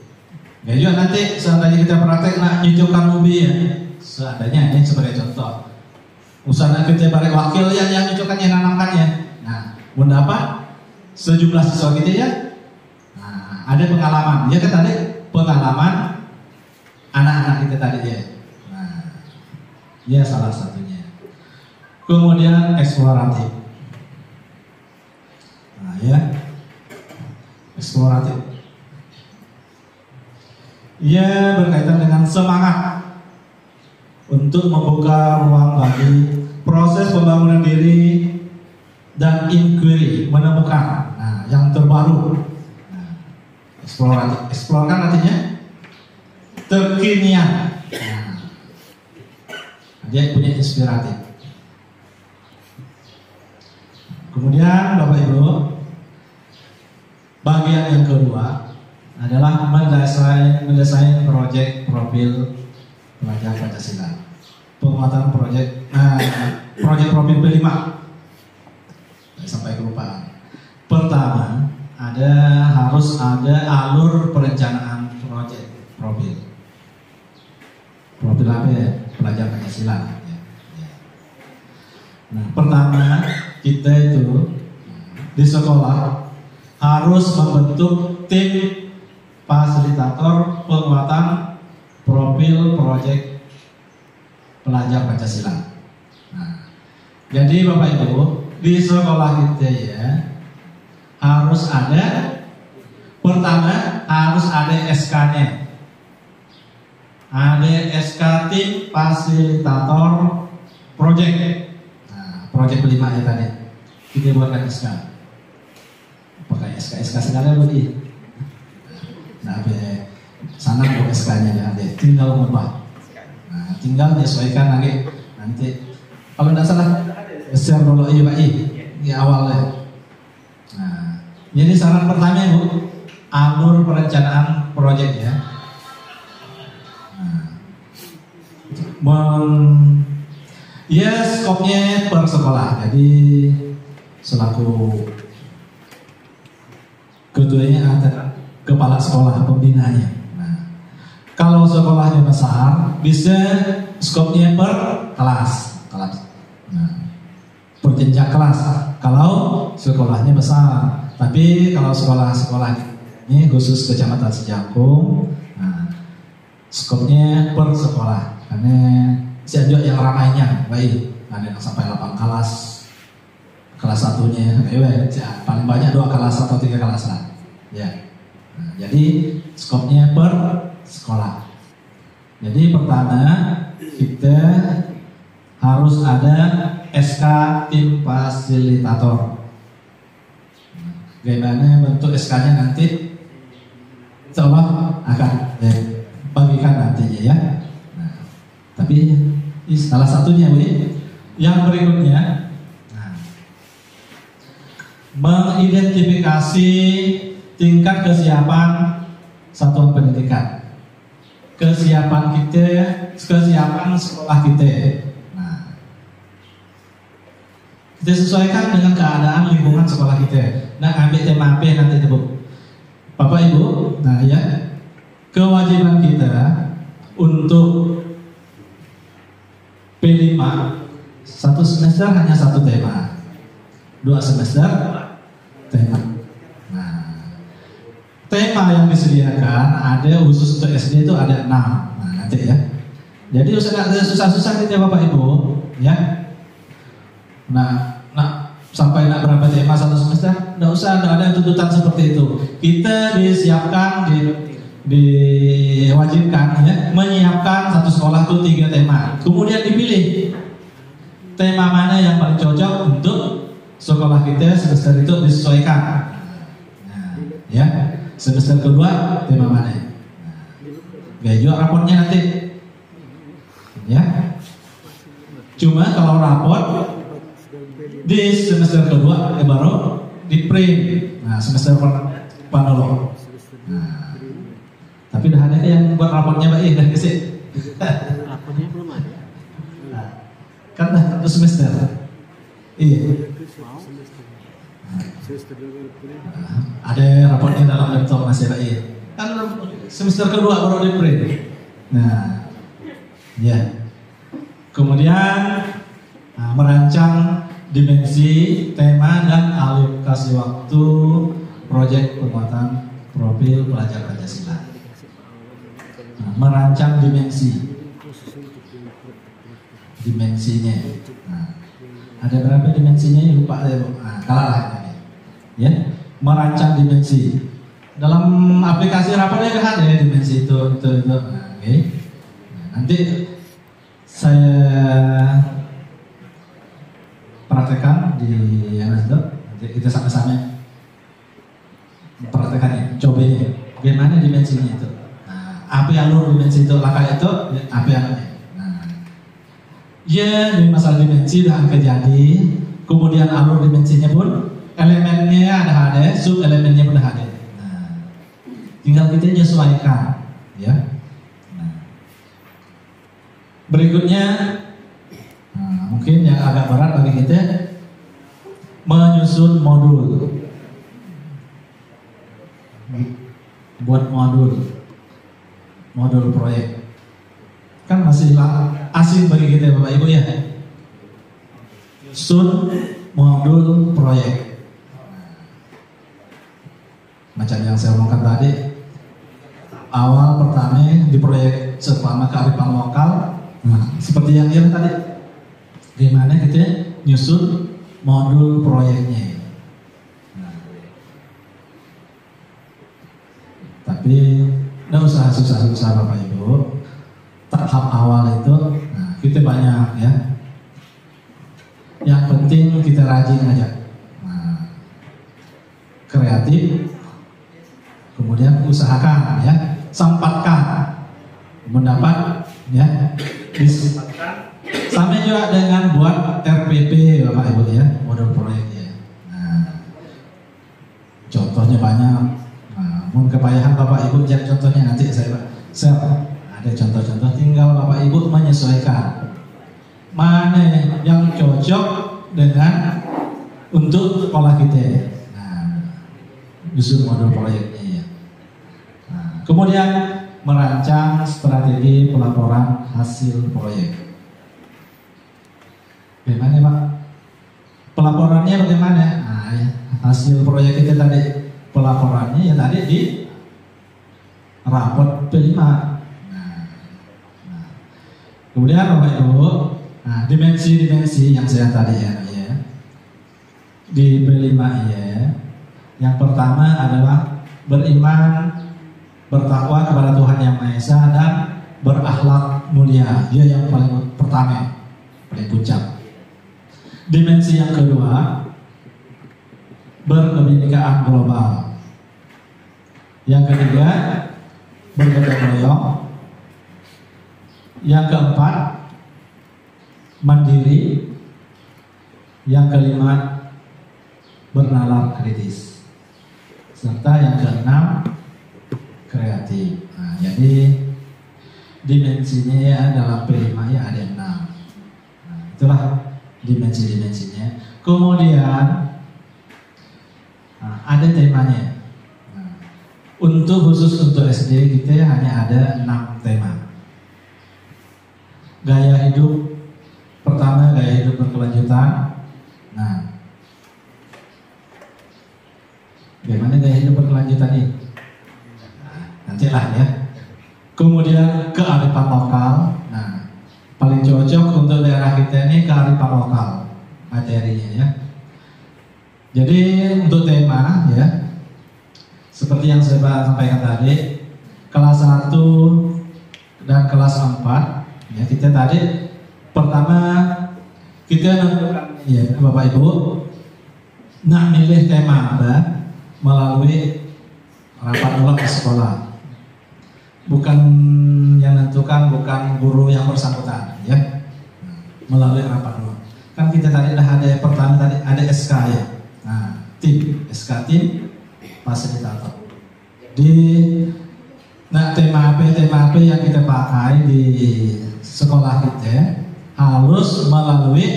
Ya juga nanti seandainya kita praktek nak nyucukkan ubi ya, seandainya ini sebagai contoh. Usaha kita balik wakil yang nyucukkannya, nanamkannya. Nah, mendapat sejumlah siswa kita ya. Nah, ada pengalaman. Ya kan tadi pengalaman anak-anak kita tadi ya. Nah, ya salah satunya. Kemudian eksploratif. Nah, ya. Eksploratif. Ia berkaitan dengan semangat untuk membuka ruang bagi proses pembangunan diri dan inquiry, menemukan yang terbaru. Nah, eksploratif, eksplor kan artinya kekinian. Nah, dia punya inspiratif. Kemudian Bapak Ibu, bagian yang kedua adalah mendesain proyek profil pelajar Pancasila. Penguatan proyek profil P5. Sampai kelupaan. Pertama, harus ada alur perencanaan proyek profil. Profil apa ya? Pelajar Pancasila. Nah, pertama kita itu di sekolah harus membentuk tim fasilitator penguatan profil proyek pelajar Pancasila. Nah, jadi Bapak Ibu di sekolah kita ya harus ada, pertama harus ada SK-nya, ada SK tim fasilitator proyek. Nah, proyek 5 ya tadi kita buatkan SK, pakai SK segala begini. Nah, sana buat SK-nya ada, tinggal mengubah. Nah, tinggal menyesuaikan lagi nanti. Kalau tidak salah, share dulu Pak di awalnya. Nah, jadi saran pertama Bu, alur perencanaan proyek ya. Nah, ya skopnya per sekolah. Jadi selaku ketuanya ada kepala sekolah pembinanya. Nah, kalau sekolahnya besar, bisa skopnya per kelas. Nah, per jenjang kelas. Kalau sekolahnya besar, tapi kalau sekolah ini khusus Kecamatan Sejangkung, nah, skopnya per sekolah. Karena siapa yang ramainya, baik ada yang sampai 8 kelas. Kelas satunya, paling banyak 2 kelas atau 3 kelas lah. Ya. Nah, jadi skopnya per sekolah. Jadi pertama kita harus ada SK tim fasilitator. Bagaimana bentuk SK-nya nanti? Coba akan bagikan nantinya ya. Nah, tapi ini salah satunya Bu. Yang berikutnya, mengidentifikasi tingkat kesiapan satuan pendidikan. kesiapan sekolah kita. Nah, kita sesuaikan dengan keadaan lingkungan sekolah kita. Nah, ambil tema apa nanti Bu, Bapak Ibu. Nah ya, kewajiban kita untuk P5 satu semester hanya satu tema, 2 semester tema. Nah, tema yang disediakan ada khusus untuk SD itu ada 6. Nah, nanti ya. Jadi usah susah-susah gitu ya Bapak Ibu, ya. Nah, sampai nak berapa tema satu semester? Nggak usah, nggak ada tuntutan seperti itu. Kita disiapkan, diwajibkan ya, menyiapkan satu sekolah itu 3 tema. Kemudian dipilih tema mana yang paling cocok untuk sekolah kita semester itu disesuaikan. Nah, ya, semester kedua tema mana? Nah, juga raportnya nanti. Ya. Cuma kalau raport di semester kedua baru di print. Nah, semester pertama dulu. Nah, tapi dah ada yang buat raportnya Pak dah kesik. Raportnya belum ada. Nah, kan dah 1 semester. Iya. Nah, ada raportnya dalam laptop masih Pak Kan semester kedua baru di print. Nah, ya. Kemudian merancang dimensi, tema, dan alokasi waktu proyek penguatan profil pelajar Pancasila. Nah, merancang dimensinya. Nah, ada berapa dimensinya? Lupa saya. Nah, kalah ini. Ya, merancang dimensi. Dalam aplikasi raportnya kan ada dimensi itu. Nah, okay. Nah, nanti saya praktekkan di itu, nanti kita sama-sama praktekannya, cobain bagaimana dimensinya itu. Nah, apa alur dimensi itu, langkah itu, apa alurnya. Nah, ya di masalah dimensi udah angka jadi, kemudian alur dimensinya pun elemennya ada, sub elemennya pun ada. Nah, tinggal kita menyesuaikan, ya. Nah, berikutnya. Mungkin yang agak berat bagi kita menyusun modul, buat modul proyek kan masih asing bagi kita Bapak Ibu ya. Susun modul proyek macam yang saya omongkan tadi, awal pertama di proyek selama kearifan lokal. Nah, seperti yang dia tadi, gimana kita nyusun modul proyeknya. Nah, tapi nggak usah susah-susah Bapak Ibu. Tahap awal itu, nah, kita banyak ya. Yang penting kita rajin aja. Nah, kreatif, kemudian usahakan ya, sempatkan mendapat ya, disempatkan. Sama juga dengan buat RPP Bapak Ibu ya, modul proyeknya. Nah, contohnya banyak. Nah, mau kepayahan Bapak Ibu jadi contohnya nanti saya ada contoh-contoh, tinggal Bapak Ibu menyesuaikan mana yang cocok dengan untuk sekolah kita. Nah, justru modul proyeknya ya. Nah, kemudian merancang strategi pelaporan hasil proyek. Bagaimana Pak? Pelaporannya bagaimana? Nah, ya, hasil proyek kita tadi, pelaporannya ya tadi di raport P5. Nah, kemudian Bapak Ibu, nah, dimensi-dimensi yang saya tadi ya, di P5 ya. Yang pertama adalah beriman, bertakwa kepada Tuhan Yang Maha Esa dan berakhlak mulia. Dia yang paling pertama, paling puncak. Dimensi yang kedua, berkebinekaan global. Yang ketiga, bergotong royong. Yang keempat, mandiri. Yang kelima, bernalar kritis. Serta yang keenam, kreatif. Nah, jadi dimensinya ya dalam P5 ya ada 6. Nah, itulah dimensi-dimensinya. Kemudian ada temanya. Nah, khusus untuk SD kita hanya ada 6 tema. Gaya hidup pertama, gaya hidup berkelanjutan. Nah, bagaimana gaya hidup berkelanjutan ini? Nantilah ya. Kemudian kearifan lokal. Nah, paling cocok untuk daerah kita ini kearifan lokal materinya ya. Jadi untuk tema ya, seperti yang saya sampaikan tadi, kelas 1 dan kelas 4 ya, kita tadi pertama kita ya Bapak Ibu nak milih tema apa melalui rapat ulama sekolah. Bukan yang menentukan, bukan guru yang bersangkutan ya, melalui rapat ulama. Kan kita tadi dah ada pertama tadi ada SK ya. Nah, tim SK tim fasilitator. Tema apa yang kita pakai di sekolah kita harus melalui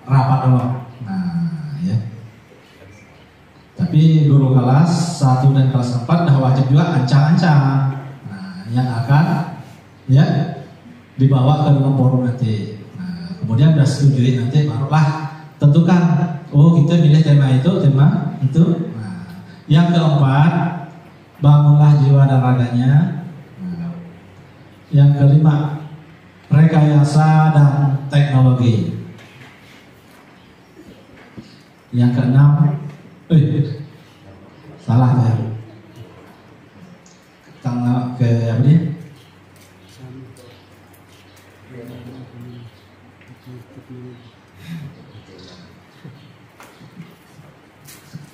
rapat ulama. Nah, ya. Tapi guru kelas 1 dan kelas 4 dah wajib juga ancang-ancang. Yang akan ya dibawa ke dalam forum nanti. Nah, kemudian sudah setujui nanti barulah tentukan. Oh, kita pilih tema itu. Nah, yang keempat, bangunlah jiwa dan raganya. Nah, yang kelima, rekayasa dan teknologi. Yang keenam, salah ya. Tanggal ke apa nih?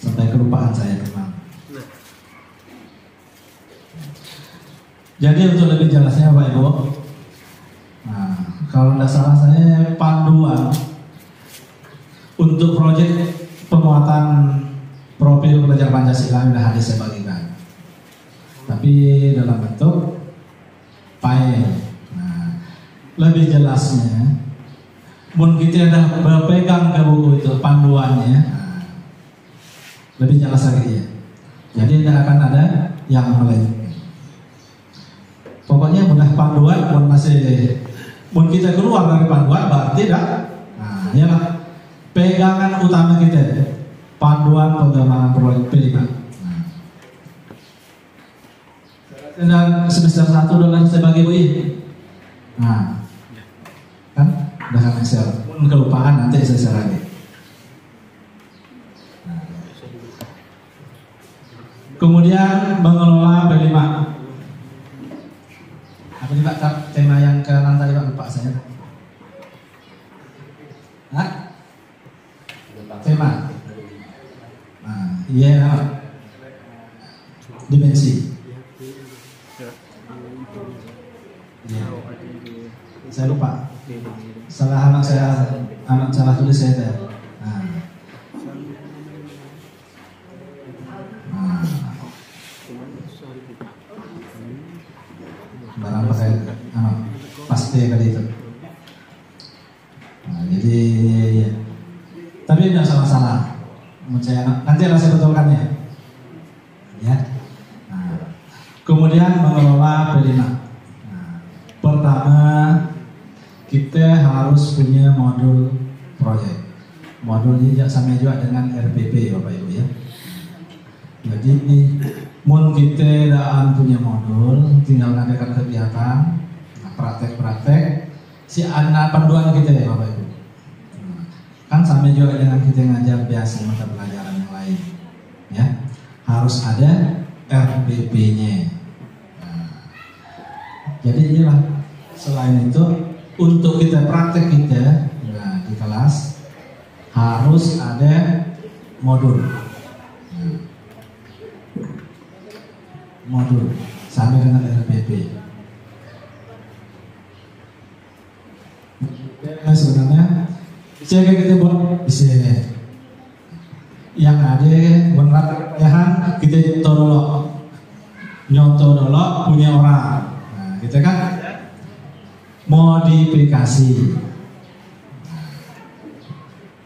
Sampai kelupaan saya memang. Jadi untuk lebih jelasnya Bapak Ibu, nah kalau tidak salah saya panduan untuk proyek penguatan profil pelajar Pancasila sudah ada saya bagikan. Tapi dalam bentuk file. Nah, lebih jelasnya, mun kita dah berpegang ke buku itu panduannya, nah, lebih jelas lagi ya. Jadi tidak akan ada yang melainkan. Pokoknya mudah panduan, mun kita keluar dari panduan berarti dah. Nah, ialah pegangan utama kita, panduan pengembangan proyek P5. Dan semester 1 udah saya bagi Bu. Nah, kan udah kan Excel. Kelupaan nanti saya share lagi. Nah. Kemudian mengelola P5. Apa nih Pak tema yang ke-6 tadi Pak, lupa saya. Hah? Tema. Nah, iya dimensi. Ya. Saya lupa. Anak salah tulis saya. Nah. Barang pakai pasti kali itu. Nah, jadi ya. Tapi tidak salah-salah. Nanti saya betulkan ya. Ya. Nah. Kemudian mengelola P5. Pertama, kita harus punya modul proyek. Modulnya sama juga dengan RPP Bapak Ibu ya. Jadi mun kita dah punya modul, tinggal ngadakan kegiatan, praktek-praktek, si anak panduan kita ya Bapak Ibu. Kan sama juga dengan kita ngajar biasa mata pelajaran yang lain, ya harus ada RPP-nya. Jadi inilah selain itu untuk kita praktek kita di kelas harus ada modul sama dengan RPP. Sebenarnya jika kita buat bisa yang ada benar kita nyontoh dulu punya orang. kita kan modifikasi.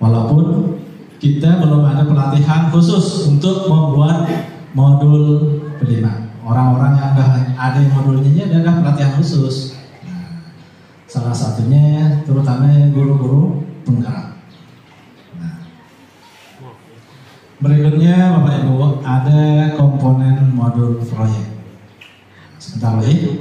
Walaupun kita belum ada pelatihan khusus untuk membuat modul prima. Orang-orang yang ada modulnya ada pelatihan khusus. Nah, salah satunya terutama guru-guru penggerak. Nah, berikutnya Bapak Ibu ada komponen modul proyek. Sebentar lagi.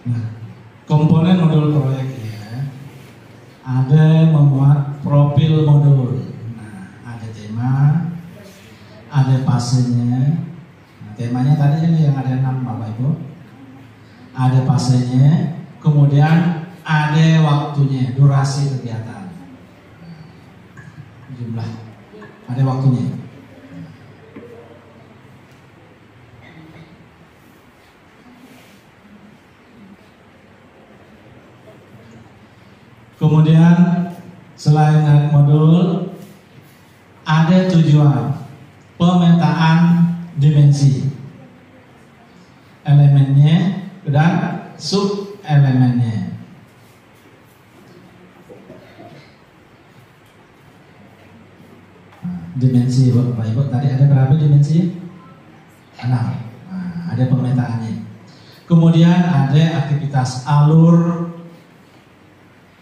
Nah, komponen modul proyeknya ada memuat profil modul. Nah, ada tema, ada fasenya. Nah, temanya tadi ini yang ada 6 Bapak Ibu. Ada fasenya, kemudian ada waktunya, durasi kegiatan. Jumlah, ada waktunya. Kemudian selain modul ada tujuan pemetaan dimensi elemennya dan sub elemennya. Dimensi Bapak Ibu tadi ada berapa dimensi? 6. Nah, ada pemetaannya. Kemudian ada aktivitas alur,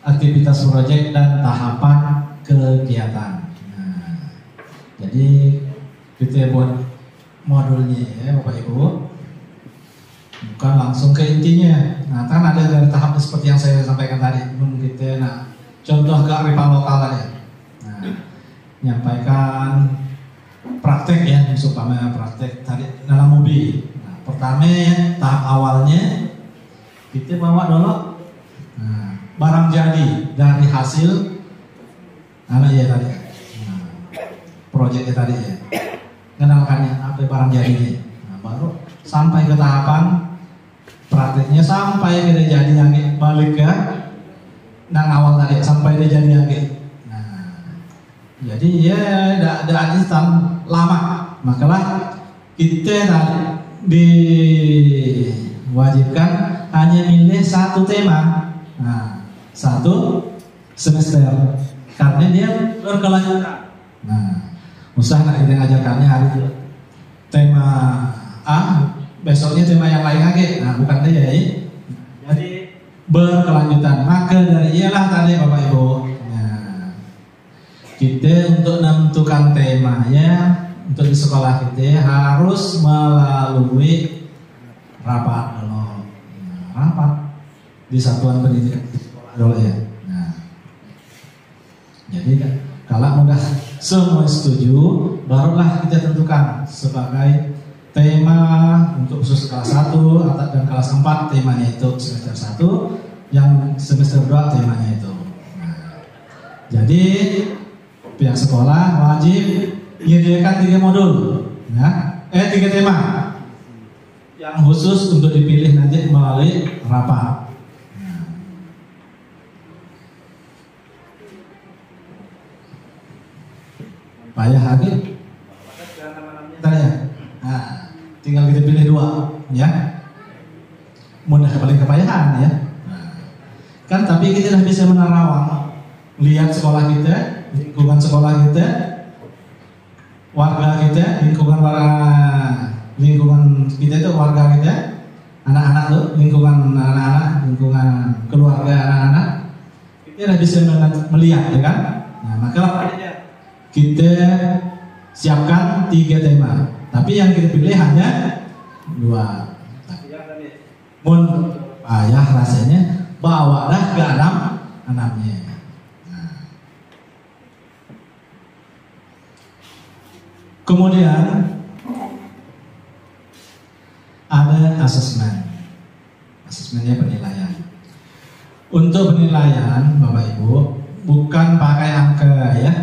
aktivitas proyek dan tahapan kegiatan. Nah, jadi kita buat modulnya ya Bapak Ibu, bukan langsung ke intinya. Nah, kan ada dari tahap seperti yang saya sampaikan tadi. Kita contoh kearifan lokal tadi. Nah, menyampaikan praktek ya, supaya praktek tadi dalam mobil. Nah, pertama ya, tahap awalnya kita bawa dulu barang jadi dari hasil ya tadi proyeknya tadi ya, kenalkannya apa barang jadinya. Nah, baru sampai ke tahapan prakteknya sampai ke jadi yang balik ke yang awal tadi sampai dia jadi yang jadi ya ada instan lama, makalah kita diwajibkan hanya milih satu tema. Nah, satu semester karena dia berkelanjutan. Nah, usaha kita ngajarkannya hari itu tema A, besoknya tema yang lain lagi. Nah, bukan dia ya. Jadi berkelanjutan. Maka dari ialah tadi Bapak Ibu. Nah, kita untuk menentukan temanya untuk di sekolah kita harus melalui rapat dulu. Nah, rapat di satuan pendidikan dulu ya. Nah, jadi kalau udah semua setuju, barulah kita tentukan sebagai tema untuk khusus kelas 1 dan kelas 4 temanya itu semester 1, yang semester 2 temanya itu. Nah, jadi pihak sekolah wajib menyediakan 3 modul, ya, 3 tema yang khusus untuk dipilih nanti melalui rapat. Payah lagi tanya. Nah, tinggal kita pilih 2 ya. Mudah paling kepayahan ya. Nah, kan tapi kita sudah bisa menerawang, lihat sekolah kita, lingkungan sekolah kita, warga kita, lingkungan kita itu warga kita, anak-anak tuh, lingkungan anak-anak, lingkungan keluarga anak-anak, kita sudah bisa melihat ya kan. Nah, maka kita siapkan 3 tema, tapi yang kita pilih hanya 2. Mun payah rasanya, bawalah ke anaknya. Nah. Kemudian Asesmennya penilaian. Untuk penilaian, Bapak Ibu, bukan pakai angka ya.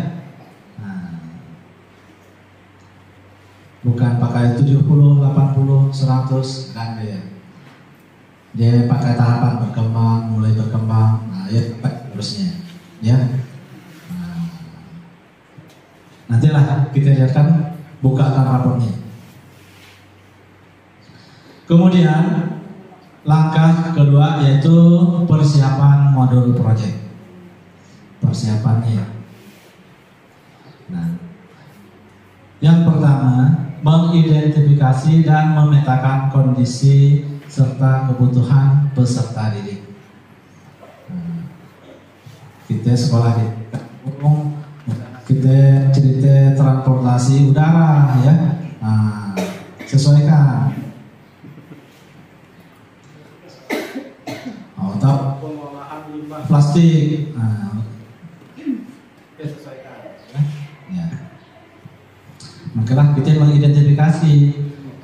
Nah, bukan pakai 70, 80, 100 kan ya. Dia pakai tahapan berkembang, mulai berkembang, nah ya terusnya ya. Nah, nantilah kita lihatkan bukakan raportnya. Kemudian langkah kedua yaitu persiapan modul proyek. Persiapannya. Nah, yang pertama mengidentifikasi dan memetakan kondisi serta kebutuhan peserta didik. Nah, kita sekolah kita cerita transportasi udara ya. Nah, sesuaikan. Atau pengolahan limbah plastik. Nah, sesuaikan. Ya. Maka kita mengidentifikasi,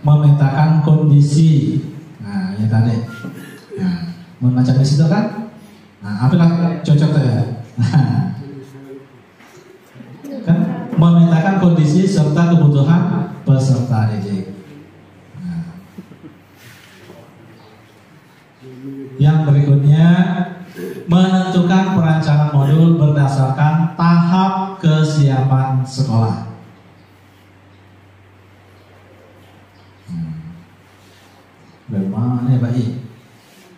memetakan kondisi. Nah, yang tadi. Nah, memacam di situ kan? Nah, apalah cocok ya. Nah, kan memetakan kondisi serta kebutuhan peserta didik. Yang berikutnya menentukan perancangan modul berdasarkan tahap kesiapan sekolah. Bagaimana ya Pak I?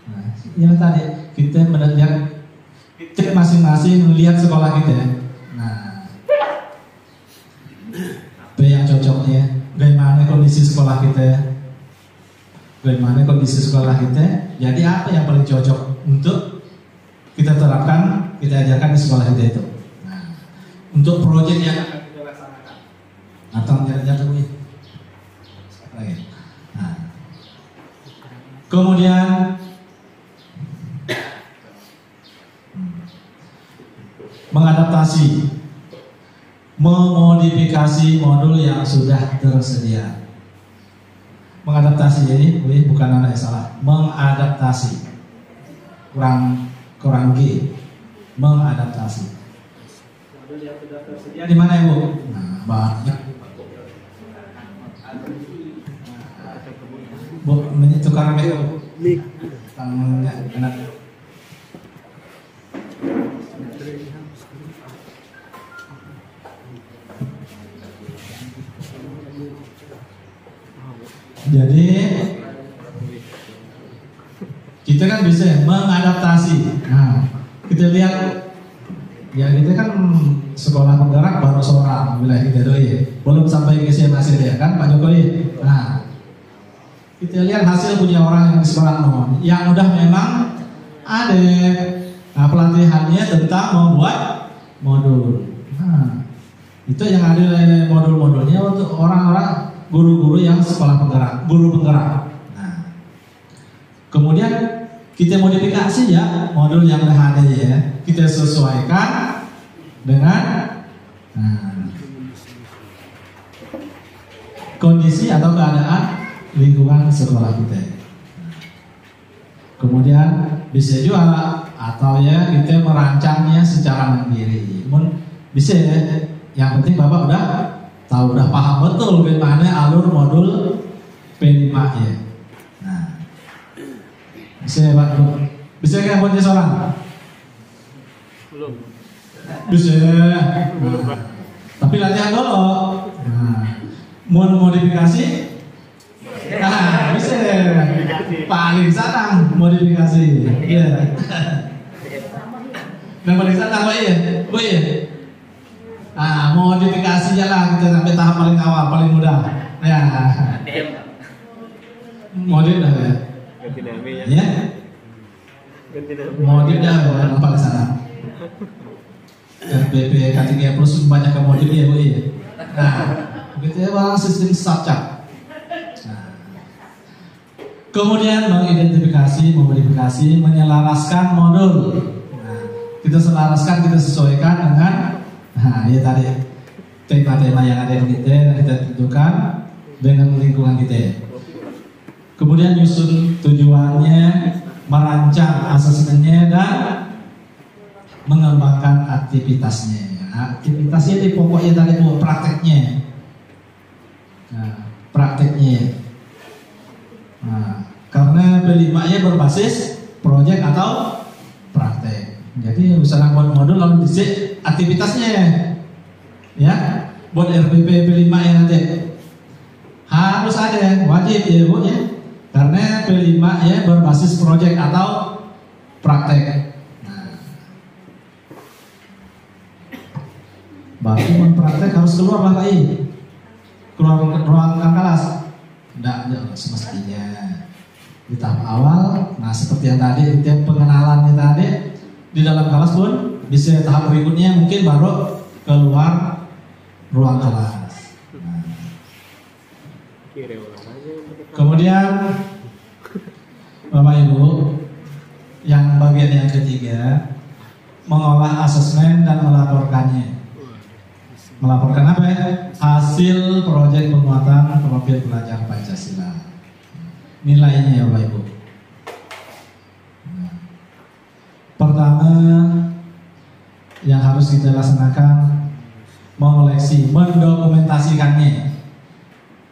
Nah, yang tadi kita melihat kita masing-masing melihat sekolah kita. Nah, apa yang cocoknya? Bagaimana kondisi sekolah kita? Bagaimana kondisi sekolah kita? Jadi apa yang paling cocok untuk kita terapkan, kita ajarkan di sekolah kita itu? Nah, untuk proyek yang akan kita laksanakan. Atau nyata-nyata lagi. Nah, kemudian mengadaptasi, memodifikasi modul yang sudah tersedia. Mengadaptasi ini, bukan anak yang salah. Mengadaptasi, kurang G. Mengadaptasi. Modul yang sudah tersedia di mana Ibu? Nah, banyak. Bu, ini tukang make up. Tangannya enak. Jadi kita kan bisa mengadaptasi. Nah, kita lihat ya kita kan sekolah penggerak baru seorang wilayah kita tuh ya. Belum sampai ke SMA ya kan Pak Jokowi. Nah, kita lihat hasil punya orang yang di sekolah yang udah memang ada pelatihannya tentang membuat modul. Nah, itu yang ada modul-modulnya untuk orang-orang guru-guru yang sekolah penggerak, guru penggerak. Nah, kemudian kita modifikasi ya modul yang ada ya, kita sesuaikan dengan kondisi atau keadaan lingkungan sekolah kita. Kemudian bisa juga atau ya kita merancangnya secara mandiri. Bisa ya, yang penting Bapak udah paham betul bagaimana alur modul P5 ya. Nah, bisa ya Pak? Bisa kan buatnya seorang? Belum. Bisa. Nah, tapi latihan dulu. Nah, mau modifikasi? Nah, bisa. Paling sanang modifikasi. Iya. Yang paling sanang Pak ya? Bu ya? Nah, modifikasi lah kita sampai tahap paling awal, paling mudah. Ya. Modif dah ya. Ya. Modif dah yang paling sana. RBP K3 Plus banyak modif ya Bu ya. Nah, kita bang sistem subcap. Nah. Kemudian mengidentifikasi, memodifikasi, menyelaraskan modul. Nah, kita selaraskan, kita sesuaikan dengan ya tadi tema-tema yang ada di kita tentukan dengan lingkungan kita. Kemudian nyusun tujuannya, merancang asesmennya dan mengembangkan aktivitasnya. Aktivitasnya di pokoknya tadi Bu, prakteknya. Nah, prakteknya. Nah, karena B5-nya berbasis proyek atau praktek. Jadi misalnya buat modul lalu disik aktivitasnya ya. Buat RPP B5 ya nanti harus ada, wajib ya Bu ya. Karena B5 ya berbasis proyek atau praktek. Nah, baru praktek harus keluar Bapak I. Keluar ruang kelas. Tidak semestinya di tahap awal. Nah seperti yang tadi tiap pengenalannya tadi di dalam kelas pun bisa tahap berikutnya mungkin baru keluar ruang kelas. Nah. Kemudian Bapak Ibu, yang bagian yang ketiga mengolah asesmen dan melaporkannya. Melaporkan apa ya? Hasil proyek penguatan profil pelajar Pancasila. Nilainya ya Bapak Ibu. Nah, pertama yang harus kita laksanakan mengoleksi, mendokumentasikannya.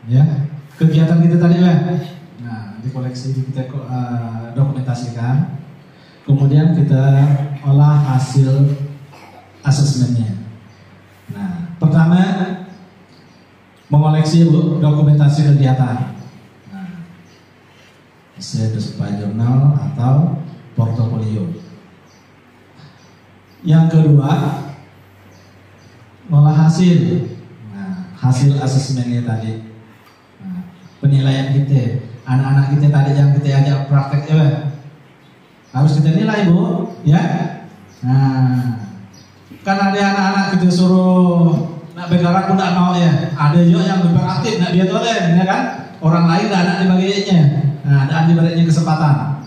Ya, kegiatan kita tadi ya. Nah, dikoleksi kita dokumentasikan. Kemudian kita olah hasil asesmennya. Nah, pertama mengoleksi Bu, dokumentasi kegiatan. Nah, bisa berupa jurnal atau portofolio. Yang kedua, ngolah hasil. Nah, hasil asesmennya tadi. Nah, penilaian kita, anak-anak kita tadi yang kita ajak praktek ya, harus kita nilai Bu, ya. Nah, kan ada anak-anak kita suruh nak bergerak pun tak mau ya. Ada juga yang beraktif nak dia tolen, ya kan? Orang lain tak nak dibaginya. Nah, ada diberinya kesempatan.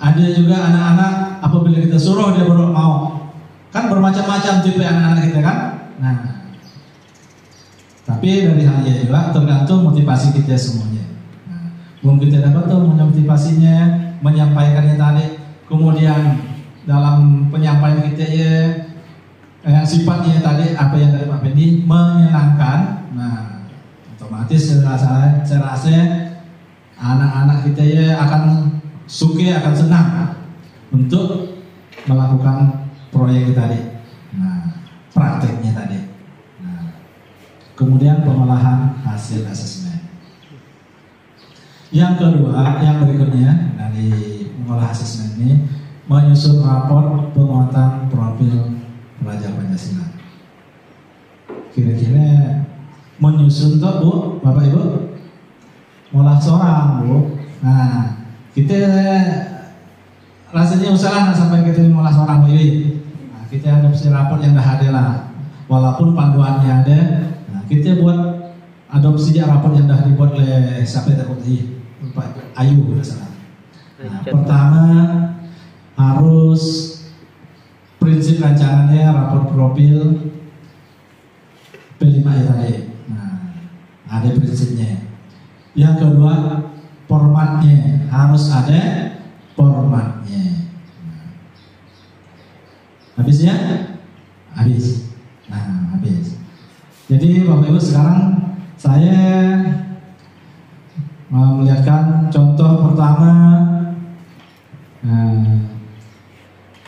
Ada juga anak-anak apabila kita suruh dia baru mau. Kan bermacam-macam tipe anak-anak kita kan. Nah, tapi dari hal ini juga tergantung motivasi kita semuanya. Nah, belum kita dapat tuh motivasinya, menyampaikannya tadi. Kemudian dalam penyampaian kita ya yang sifatnya tadi apa yang dari Pak Fendi menyenangkan. Nah, otomatis saya rasa anak-anak kita ya akan suka, akan senang untuk melakukan proyek tadi. Nah, prakteknya tadi. Nah, kemudian pengolahan hasil asesmen. Yang kedua, yang berikutnya dari mengolah asesmen ini menyusun rapor penguatan profil pelajar Pancasila. Kira-kira menyusun tuh Bu, Bapak Ibu, ngolah seorang Bu. Nah, kita rasanya usaha sampai kita ngolah seorang Bu. Nah, kita adopsi rapor yang dah ada lah, walaupun panduannya ada. Nah, kita buat adopsi rapor yang dah dibuat oleh siapa tadi Pak Ayu salah. Nah, pertama harus prinsip rancangannya rapor profil P5 ya tadi. Nah, ada prinsipnya. Yang kedua, formatnya harus ada formatnya. Nah, habis ya? Habis. Nah, habis. Jadi Bapak Ibu sekarang saya melihatkan contoh pertama.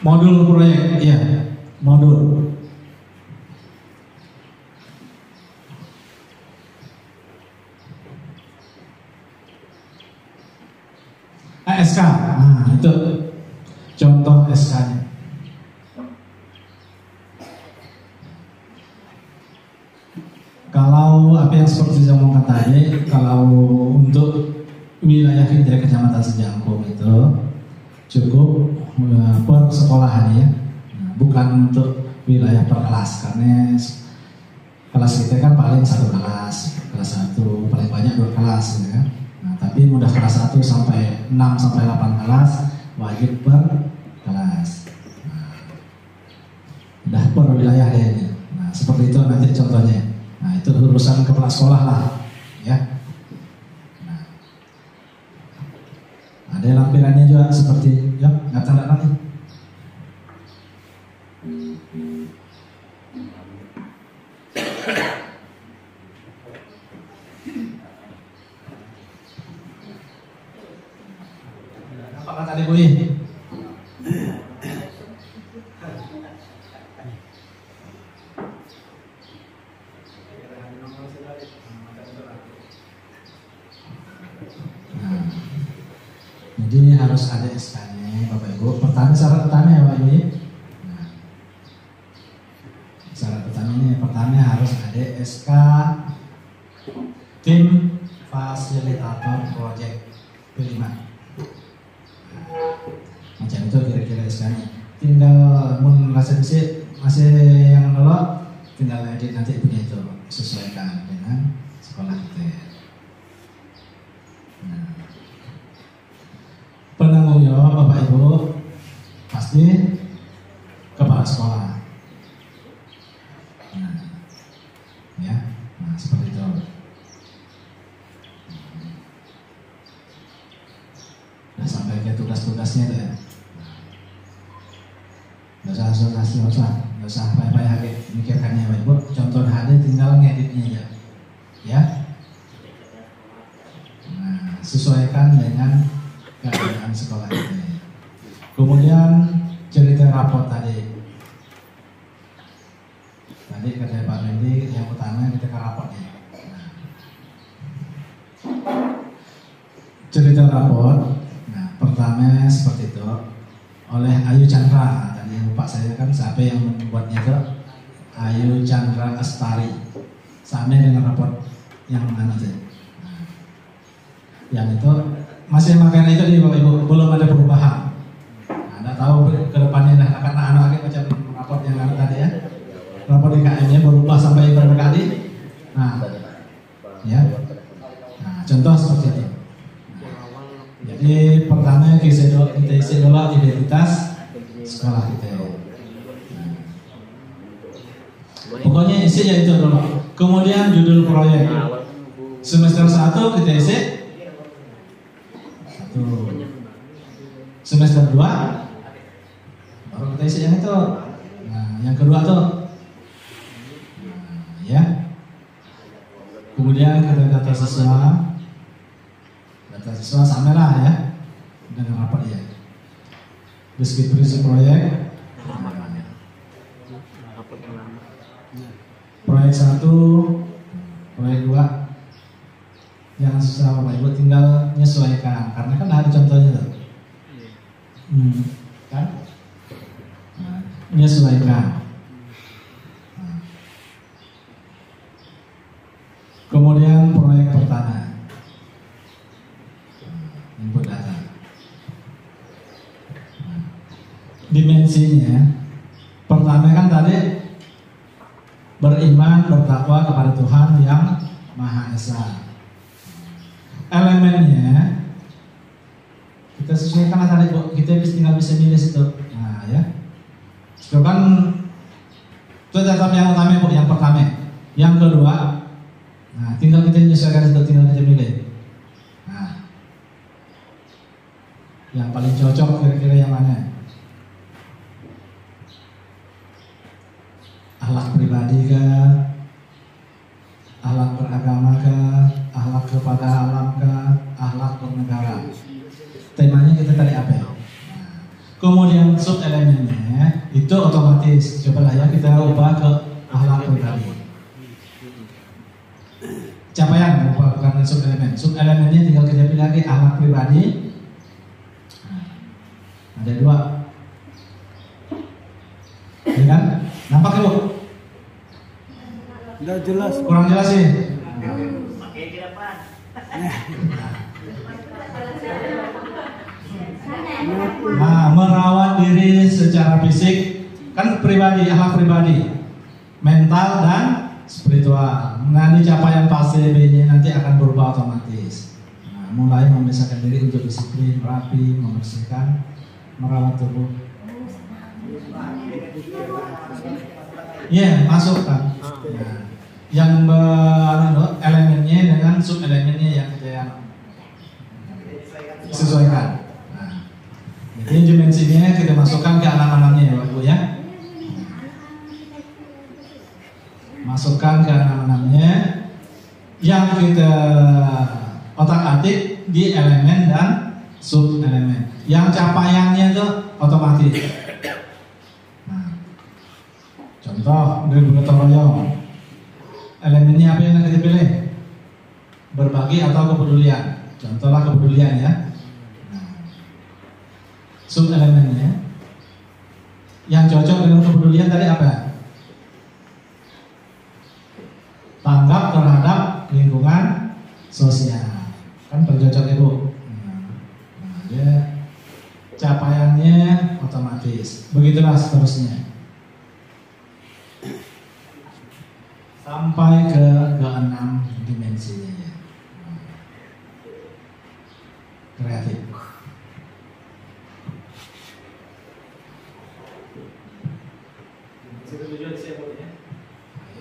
Modul proyek, iya, modul. SK, nah itu contoh SK-nya. Kalau apa yang seperti saya ngomong tadi, kalau untuk wilayah kita Kecamatan Sejangkung itu cukup per sekolahan ya, bukan untuk wilayah per kelas, karena kelas kita kan paling satu kelas 1 paling banyak 2 kelas ya. Nah, tapi mudah kelas 1 sampai 6 sampai 8 kelas wajib per kelas. Nah, udah per wilayah ya. Nah, seperti itu nanti contohnya. Nah, itu urusan kepala sekolah lah ya. Nah, Ada lampirannya juga seperti ya, nggak tanda lagi. Apakah tadi boleh? Jadi harus ada SK-nya Bapak Ibu. Syarat pertama ya Bapak Ibu. Nah, syarat pertamanya harus ada SK tim fasilitator proyek P5. Nah, macam itu kira-kira SK-nya. Tinggal masih yang nolok, tinggal edit nanti punya itu sesuaikan dengan sekolah kita. Nah, penanggung jawab Bapak Ibu pasti kepala sekolah. Nah, ya, nah seperti itu. Nah, sampai ke tugas-tugasnya itu ya. Nggak usah payah-payah mikirkannya Bapak Ibu. Contoh ada tinggal ngeditnya aja, ya. Nah, sesuaikan dengan keadaan sekolah ini. Kemudian cerita raport tadi kata Pak Randy yang utama kita ke raportnya. Nah, cerita raport. Nah, pertama seperti itu oleh Ayu Chandra. Tadi Pak saya kan siapa yang membuatnya itu Ayu Chandra Astari. Sama dengan raport yang mana sih? Nah, yang itu masih makan itu di Bapak Ibu, belum ada perubahan. Nah, Anda tahu ke depannya nah, karena anak-anak macam raport yang ada tadi ya. Raport DKM-nya berubah sampai berapa kali? Nah, ya. Nah, contoh seperti itu. Nah, jadi pertama kita isi dulu identitas sekolah kita. Nah, pokoknya isinya itu dulu. Kemudian judul proyek. Semester 1 kita isi semester 2 baru kita isi yang itu. Nah, yang kedua tuh ya. Kemudian data siswa sama lah ya dengan apa ya. Deskripsi proyek. Proyek 1, proyek 2 yang susah Bapak Ibu tinggal menyesuaikan karena kan ada contohnya tuh. Kan? Nah, menyesuaikan. Nah. Kemudian proyek pertama, input data. Nah, dimensinya pertama kan tadi beriman bertakwa kepada Tuhan yang Maha Esa. Elemennya kita sesuaikan tadi Bu, kita tinggal bisa milih situ. Nah ya, itu kan itu tetap yang utama Bu, yang pertama. Yang kedua, nah tinggal kita menyesuaikan situ, tinggal kita milih. Nah, yang paling cocok kira-kira yang mana? Akhlak pribadi kah? Akhlak beragama kah? Akhlak kepada alam kah? Akhlak bernegara. Temanya kita tadi apa ya? Nah, kemudian sub elemennya itu otomatis. Cobalah ya kita ubah ke akhlak pribadi. Capaian bukan sub elemen. Sub elemennya tinggal kita pilih lagi akhlak pribadi. Nah, ada 2. Ya kan? Nampak ya Bu? Nggak jelas. Kurang jelas sih. Nah, merawat diri secara fisik kan pribadi, akhlak pribadi, mental dan spiritual. Nanti capaian fase B-nya nanti akan berubah otomatis. Nah, mulai memisahkan diri untuk disiplin, rapi, membersihkan, merawat tubuh. Ya, masuk kan. Nah, yang elemennya dengan sub elemennya yang kita sesuaikan. Ini dimensinya kita masukkan ke anak-anaknya ya Bapak Ibu ya. Masukkan ke anak-anaknya yang kita otak-atik di elemen dan sub elemen. Yang capaiannya itu otomatis. Nah, contoh dari gotong royong. Elemennya apa yang kita pilih? Berbagi atau kepedulian. Contohlah kepedulian ya. Sub elemennya yang cocok dengan kepedulian tadi apa? Tanggap terhadap lingkungan sosial, kan bercocok ibu. Nah, dia capaiannya otomatis. Begitulah seterusnya sampai ke 6 dimensinya ya. Kreatif.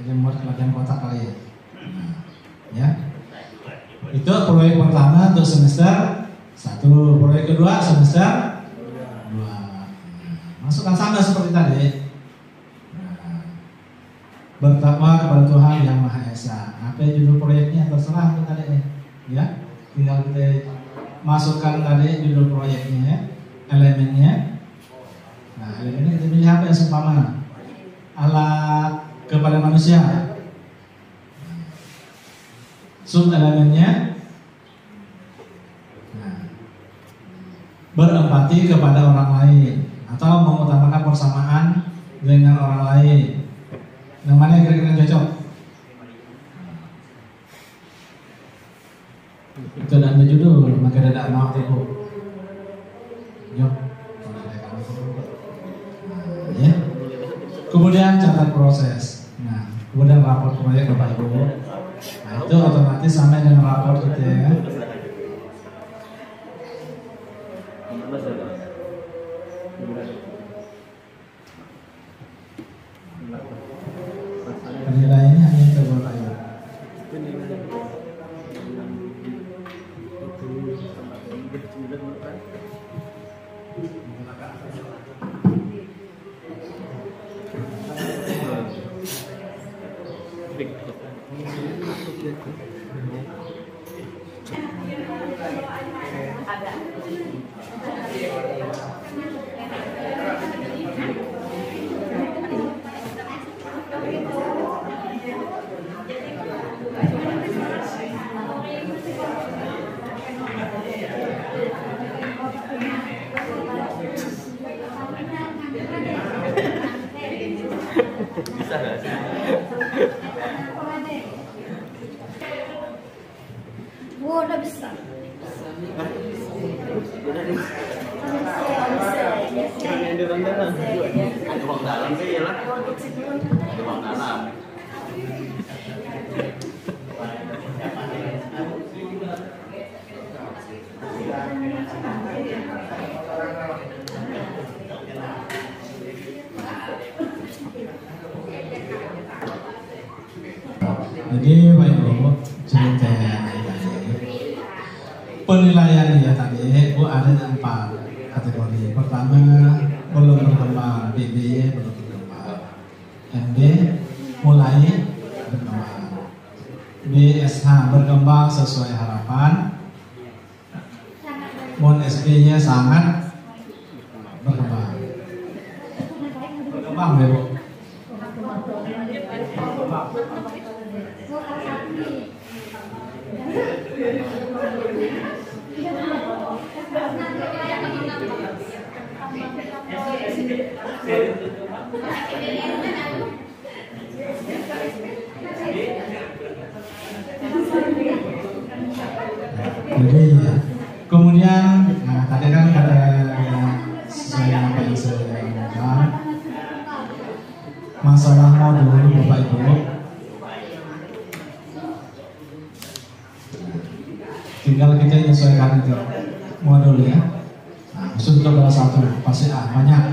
Ini buat latihan kotak kali ya. Nah, ya. Itu proyek pertama untuk semester 1, proyek kedua semester 2. Masukkan sama seperti tadi. Nah, bertakwa kepada Tuhan Yang Maha Esa. Apa judul proyeknya terserah kita tadi ya. Tinggal kita masukkan tadi judul proyeknya, elemennya. Nah, elemennya kita pilih apa yang seumpama? Alat kepada manusia. Sub elemennya berempati kepada orang lain atau mengutamakan persamaan dengan orang lain. Yang mana yang kira-kira cocok? Itu ada judul, maka ada maaf ibu. Yuk. Ya. Kemudian catat proses. Nah, kemudian rapor proyek Bapak Ibu. Nah, itu otomatis sama dengan rapor kita ya. Penilaiannya hanya itu Bapak Ibu. Bisa nggak sih? Udah bisa. Ada uang dalam sih ya lah. Ada uang dalam. Jadi Pak Ibu cerita penilaian ya tadi Bu ada 4 kategori. Pertama belum berkembang, BB belum berkembang, MB mulai berkembang, BSH berkembang sesuai harapan, Mon SB nya sangat berkembang. Berkembang ya Bu. Jadi kemudian tadi kan ada sesuai apa yang saya katakan masalah modul Bapak Ibu. Tinggal kita menyesuaikan itu modul ya. Nah, khusus untuk kelas 1 pasti banyak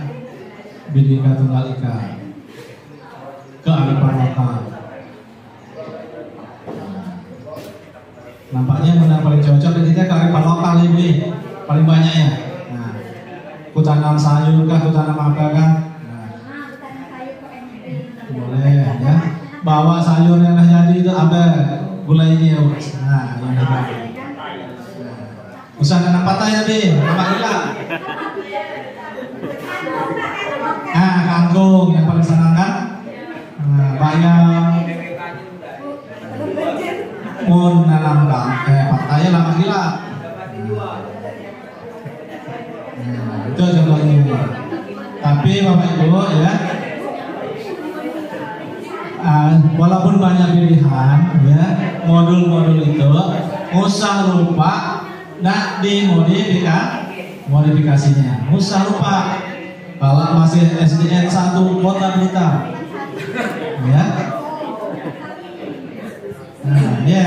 Bhinneka Tunggal Ika, kearifan lokal. Nampaknya yang paling cocok kita kearifan lokal ini paling banyak ya. Nah, ku tanam sayur kah, ku tanam apa kah? Boleh ya. Bawa sayur yang dah jadi itu apa gulainya. Nah, yang hebat. Usah tanam patah ya, Bi. Nampak hilang. Nah, kangkung yang paling senang kan? Nah, bayam. Mun nanam patahnya lama hilang. Nah, itu contohnya. Tapi Bapak Ibu ya, walaupun banyak pilihan ya, modul-modul itu usah lupa nak dimodifikasinya. Usah lupa kalau masih SDN 1 Kota Blitar ya. Nah, ya.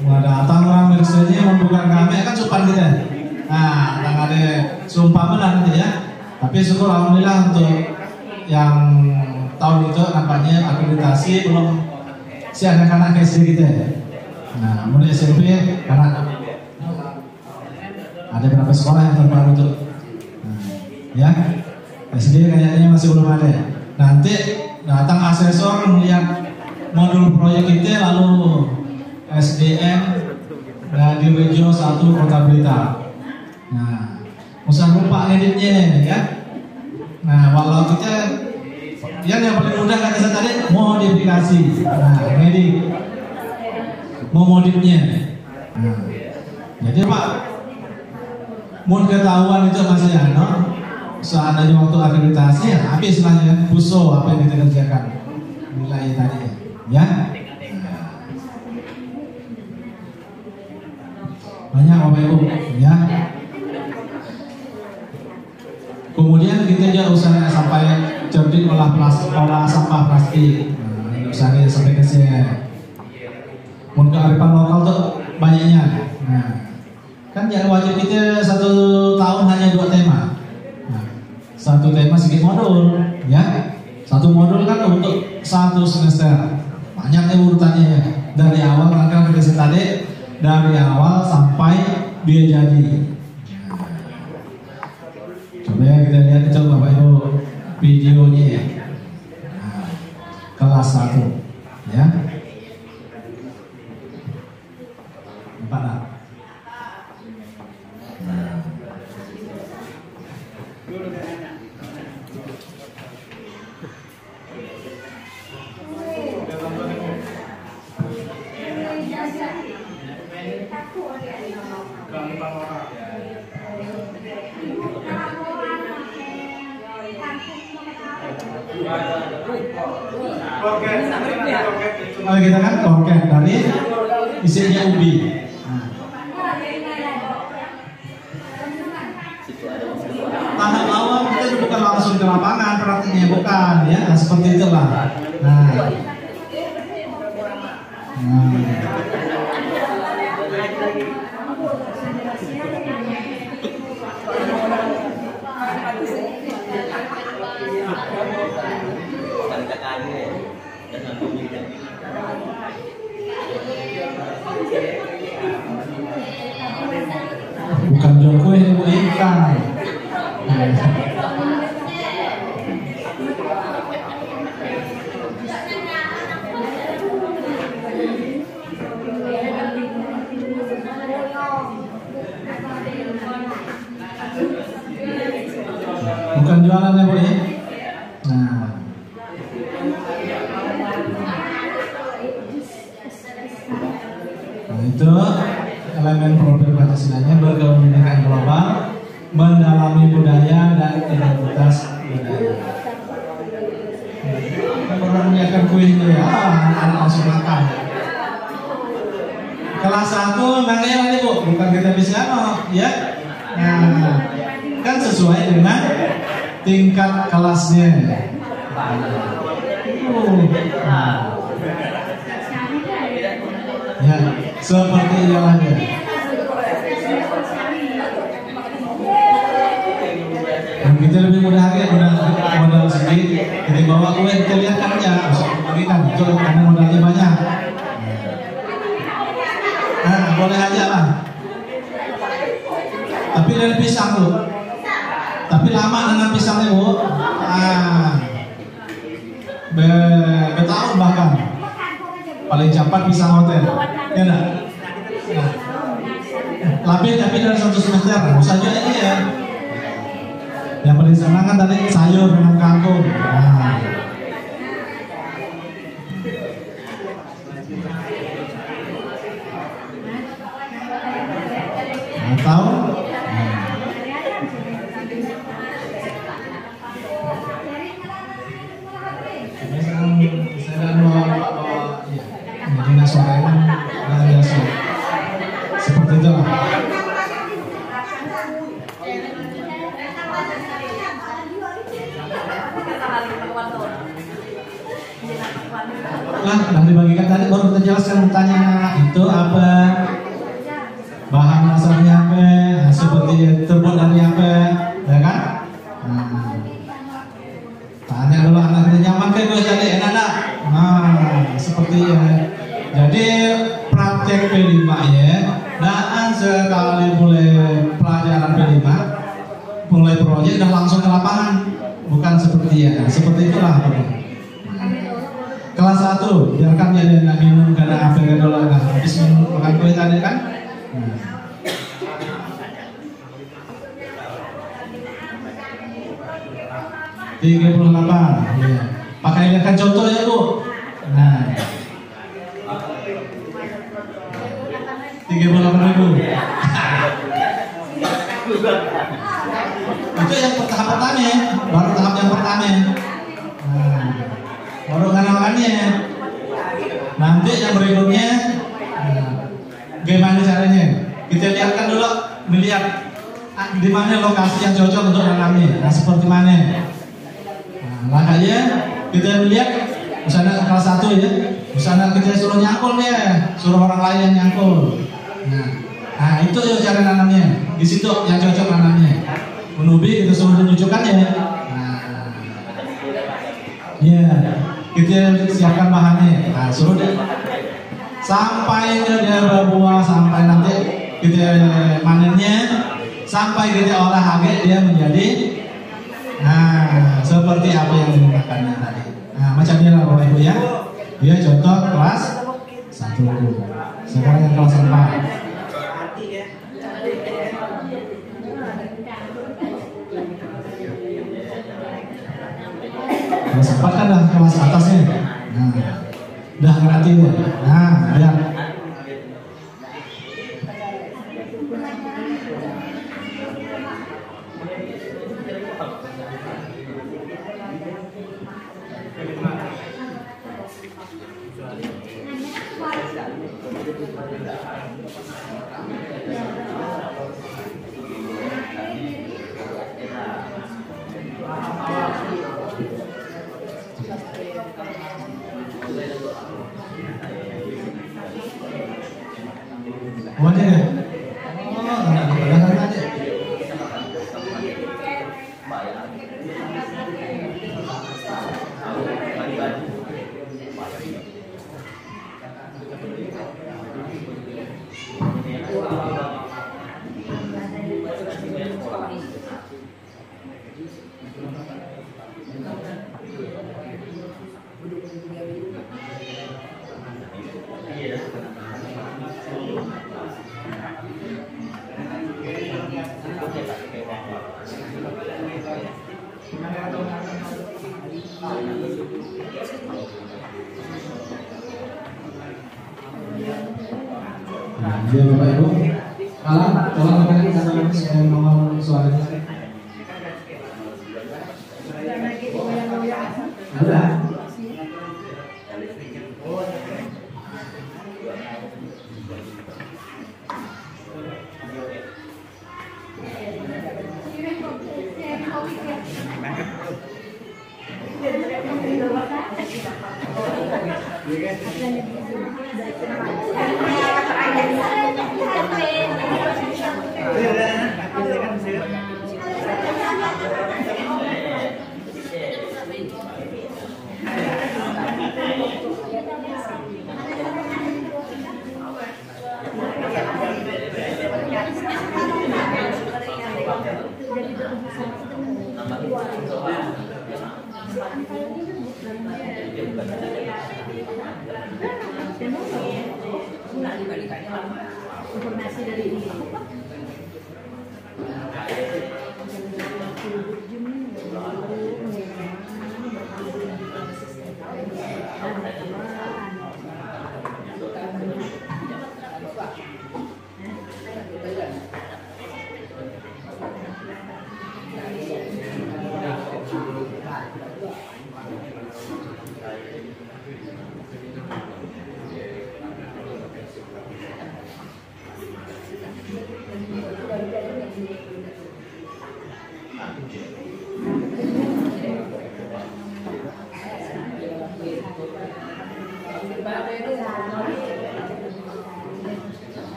Mau datang orang misalnya membuka kami kan sumpah kita. Nah, tanggal ada sumpah benar nanti ya. Tapi syukur alhamdulillah untuk yang tahun itu nampaknya akreditasi belum si anak-anak SD kita. Nah, mulai SMP karena ada berapa sekolah yang terbaru itu. Nah, ya. SD kayaknya masih belum ada. Nanti datang asesor melihat modul proyek kita lalu SDM dari Regio 1 Kota Blitar. Nah, usah lupa editnya ya. Nah, walau kita yang paling mudah kata saya tadi modifikasi. Nah, edit mau modifnya. Nah, jadi Pak, mau ketahuan itu masih seandainya waktu akreditasi ya habis lah ya, buso apa yang kita kerjakan nilai tadi ya. Banyak Bapak Ibu ya. Kemudian kita juga usaha sampai cerdik olah sampah plastik. Nah, usaha sampai ke sini. Mun kearifan lokal tuh banyaknya. Nah, kan ya wajib kita 1 tahun hanya 2 tema. Nah, 1 tema sedikit modul ya. 1 modul kan untuk 1 semester. Banyak urutannya dari awal kan kita tadi dari awal sampai dia jadi. Coba ya kita lihat itu Bapak Ibu videonya ya. Nah, kelas 1 ya. Nampak tak? Kalau kita kan korket dari isinya ubi. Tahap awal kita bukan langsung ke lapangan praktiknya, bukan ya. Nah, seperti itulah. Nah. Bukan jual kue, ikan. Bukan jualan ya Bu ya. Nah, itu elemen program Pancasilanya berkeunikan global, mendalami budaya dan identitas budaya. Orang menyiapkan kuenya ya, anak langsung makan. Kelas 1 makanya ini Bu, bukan kita bisa ya. Nah, kan sesuai dengan tingkat kelasnya. Ya, seperti jalannya. Dan kita lebih mudah lagi, modal sedikit, kita bawa kue, kita lihat kan ya, bagikan, karena modalnya banyak. Nah, boleh aja lah. Tapi dari pisang tuh. Tapi lama dengan pisangnya bu. Bertahun bahkan. Paling cepat pisang hotel. Ya enggak? Nah. Lebih tapi dari 1 semester. Bisa aja ini ya. Yang paling senang kan tadi sayur dengan kangkung. Atau saya mau dinas sore seperti itu lah. Nah, yang dibagikan tadi baru kita jelaskan bertanya itu apa, bahan dasarnya apa, seperti terbuat dari apa, ya kan? Tanya dulu anaknya nyaman kayak gue jadi enak. Nah, seperti ya. Jadi praktek P5 ya, dan sekali mulai pelajaran P5, mulai proyek dan langsung ke lapangan, bukan seperti ya. Seperti itulah. Kelas 1, biarkan dia nggak minum karena apa dulu nggak habis minum makan kue tadi kan. 38, ya. Pakai kan contoh ya bu. Nah, 38.000. Itu yang tahap pertama ya, baru tahap yang pertama. Nah, baru kenalkannya. Nanti yang berikutnya, gimana caranya? Kita lihatkan dulu, melihat di mana lokasi yang cocok untuk nanamnya. Nah, seperti mana? Makanya kita lihat misalnya kelas 1 ya, misalnya kita suruh nyangkul dia, suruh orang lain yang nyangkul. Nah itu ya cara nanamnya, di situ yang cocok nanamnya. Menubi kita suruh menunjukkan ya. Ya, kita siapkan bahannya. Nah suruh dia sampai dia berbuah, sampai nanti kita panennya, sampai kita olah lagi dia menjadi. Nah, seperti apa yang dimakannya tadi. Nah, macam ini lah Bapak Ibu ya. Dia contoh kelas 1. Sekarang yang kelas 4. Kelas 4 kan dah kelas atasnya. Nah, udah ngerti ya. Nah, lihat. Wajar ya? Oh, enggak dipegang aja. Ya Bapak Ibu, tolong rekan karena saya ngomong suaranya. Ada. informasi dari ini.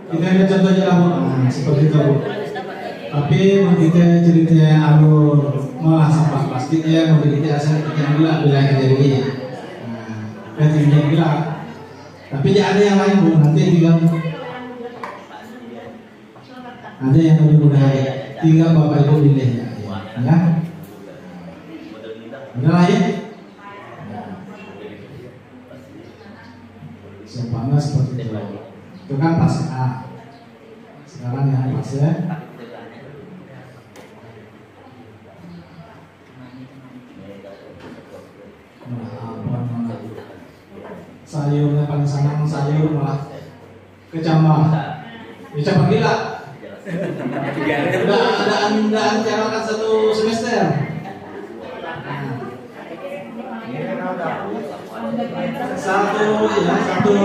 Kita ada contohnya lah, nah, seperti itu. Tapi kita cerita alur malah sampah plastiknya, kemudian kita asal yang gila bilang jadi. Nah, kita gila. Tapi ada yang lain bu, nanti tinggal ada yang lebih mudah, tinggal bapak ibu pilih ya. Ada lain? Seumpama seperti itu. Itu kan fase A. Sekarang yang fase sayurnya paling senang sayur malah kecambah. Kecambah gila. Udah jalankan satu semester. Satu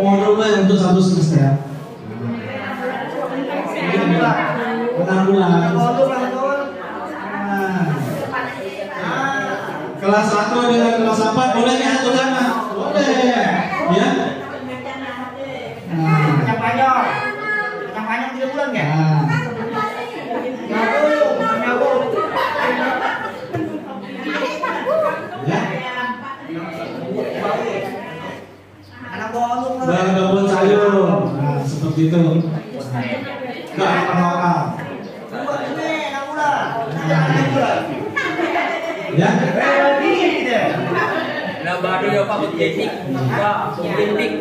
modulnya untuk satu semester. 6 bulan. Kelas 1 dengan kelas 4 boleh ya satu sama? Boleh. Ya. Yang panjang 3 bulan ya? Berkebun sayur, nah seperti itu. Gak penolak. Ya. Nah baru ya Pak Titik, Pak Titik.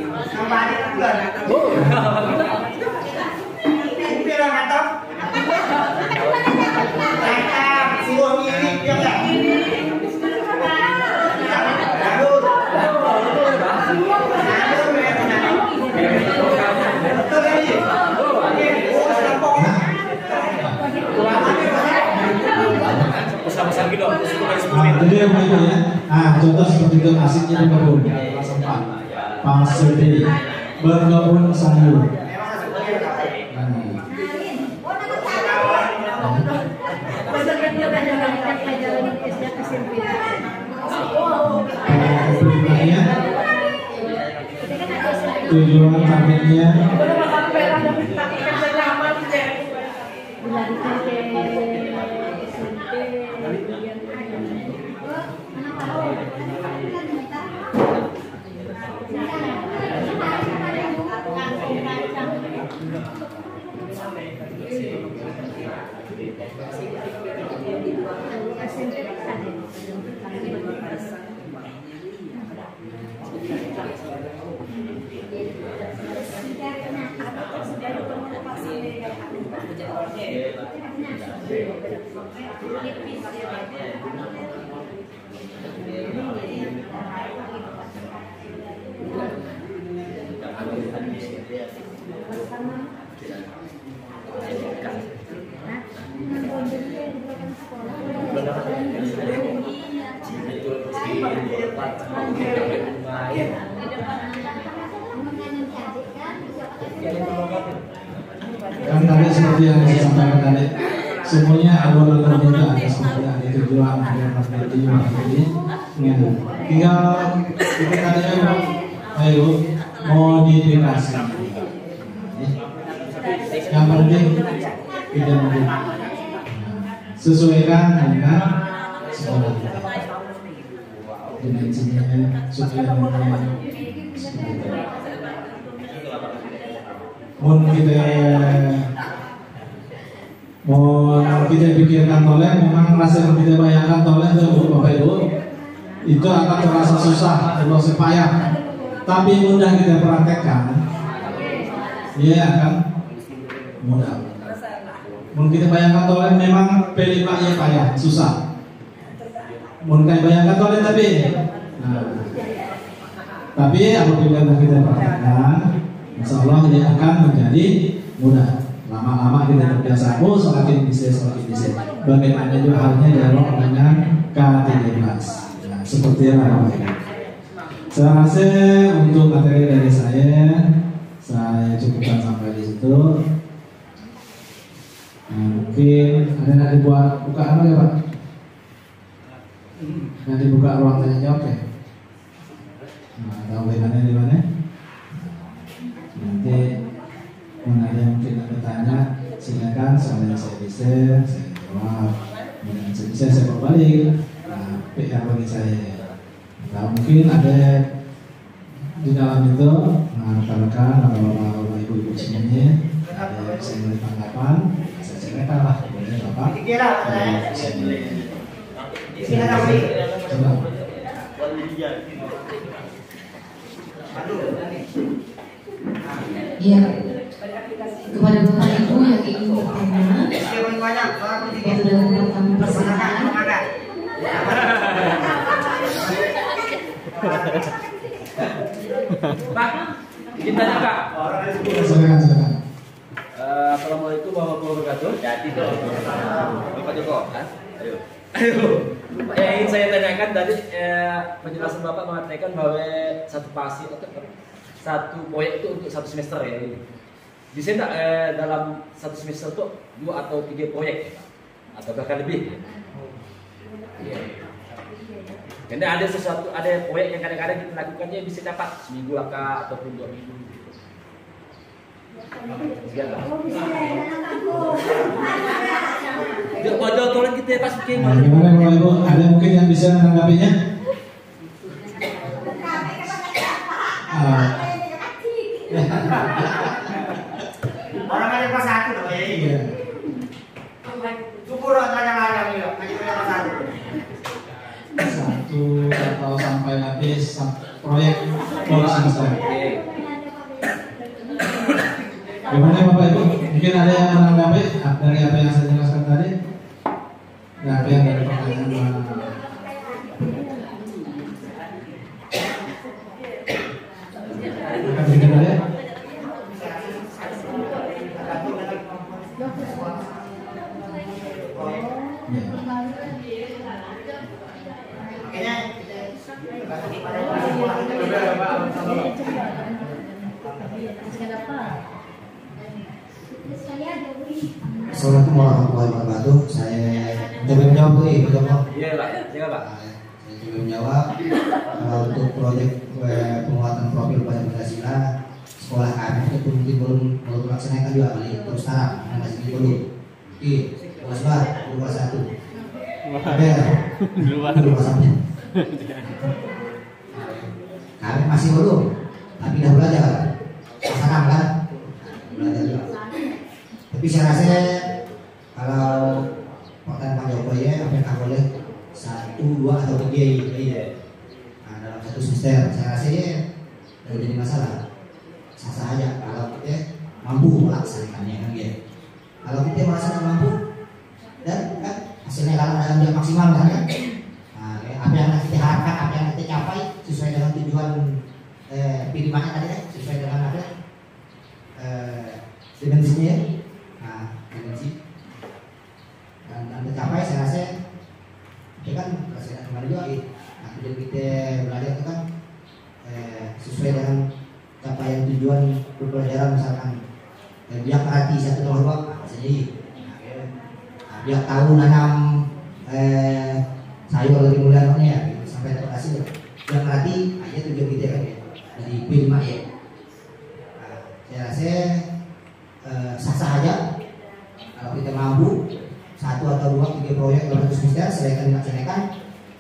Jadi yang itu ya. Nah, contoh seperti itu asiknya di kebun. Fase B, berkebun sayur. Tujuan targetnya kan tadi seperti yang saya sampaikan tadi, semuanya alur-alur itu ada seperti ada tujuan, ada materi, tinggal kita tanya, ayo mau diedukasi. Yang penting tidak mungkin sesuaikan dengan sekolah kita. Dimensinya supaya mau kita pikirkan tolen, memang rasa yang kita bayangkan tolen itu Bapak Ibu itu akan terasa susah atau payah, tapi mudah kita praktekkan, iya kan? Mudah. Mungkin kita bayangkan tolen memang P5 ya payah, susah. Mungkin bayangkan tolen tapi, tapi apabila kita praktekkan, insya Allah dia akan menjadi mudah. Lama-lama kita terbiasa, semakin bisa. Bagaimana juga halnya dialog dengan K13. Nah, seperti apa ini? Saya rasa untuk materi dari saya cukupkan sampai di situ. Nah, mungkin ada yang dibuat buka apa ya Pak? Nanti buka ruang tanya jawab ya. Nah, tahu di mana? Nanti mana ada yang mungkin ada tanya, silakan. Soalnya saya bisa, saya jawab. Dan bisa saya berbalik. Nah, PR bagi saya. Nah, mungkin ada di dalam itu rekan-rekan atau bapak ibu-ibu semuanya ada yang saya beri tanggapan, saya ceritakan lah boleh bapak. Iya. Kepada Bapak Ibu yang ingin bertanya, waktu dalam kami persilakan. Pak, izin tanya Pak. Silakan. Assalamualaikum warahmatullahi wabarakatuh. Jadi dong. Bapak Joko, ayo. Yang ingin saya tanyakan tadi penjelasan Bapak mengatakan bahwa satu proyek itu untuk satu semester ya. Bisa tidak dalam satu semester itu 2 atau 3 proyek ya, Pak? Atau bahkan lebih? Ya. Karena ada proyek yang kadang-kadang kita lakukannya bisa dapat seminggu lah ataupun 2 minggu. Yuk, modal tolong kita pas bikin. Gimana Bapak Ibu? Ada mungkin yang bisa menanggapinya? Orang ada kelas 1 dong ya. Iya. Syukur tanya ada ya, kelas 1. 1 atau sampai habis proyek semester. Gimana Bapak Ibu? Mungkin ada yang menanggapi dari apa yang saya jelaskan tadi? Nah, apa yang dari pertanyaan akan berikan ada? Assalamualaikum warahmatullahi wabarakatuh. Saya coba menjawab tuh, Ibu Joko. Iya Pak, iya Pak. Saya coba menjawab untuk proyek penguatan profil pada Pancasila sekolah kami itu mungkin belum melaksanakan juga kali terus taraf masih belum. Oke, kelas bar, kelas 1. Kelas 1. Kami masih belum, tapi dah belajar. Sekarang kan belajar juga. Tapi saya rasa kalau pertanyaan Pak Jokowi ya, apakah boleh 1, 2 atau 3 dalam satu semester? Saya rasa ya tidak jadi masalah. Sah-sah aja kalau kita mampu melaksanakannya kan ya. Kalau kita merasa tidak mampu dan kan hasilnya dalam dia maksimal kan ya. Nah, apa yang kita harapkan, apa yang kita capai sesuai dengan tujuan pilihannya tadi ya, sesuai dengan apa dimensinya ya. Dan tercapai saya rasa kita kan rasanya kemarin juga tujuan kita belajar itu kan sesuai dengan capaian tujuan pembelajaran misalkan dia perhati 1 nomor 2 jadi dia tahu nanam sayur lebih mulia ya gitu, sampai dapat hasil dia perhati aja tujuan kita kan ya dari P5 ya. Saya rasa sah-sah aja kalau kita mampu 1 atau 2, 3 proyek dalam satu semester silakan dilaksanakan.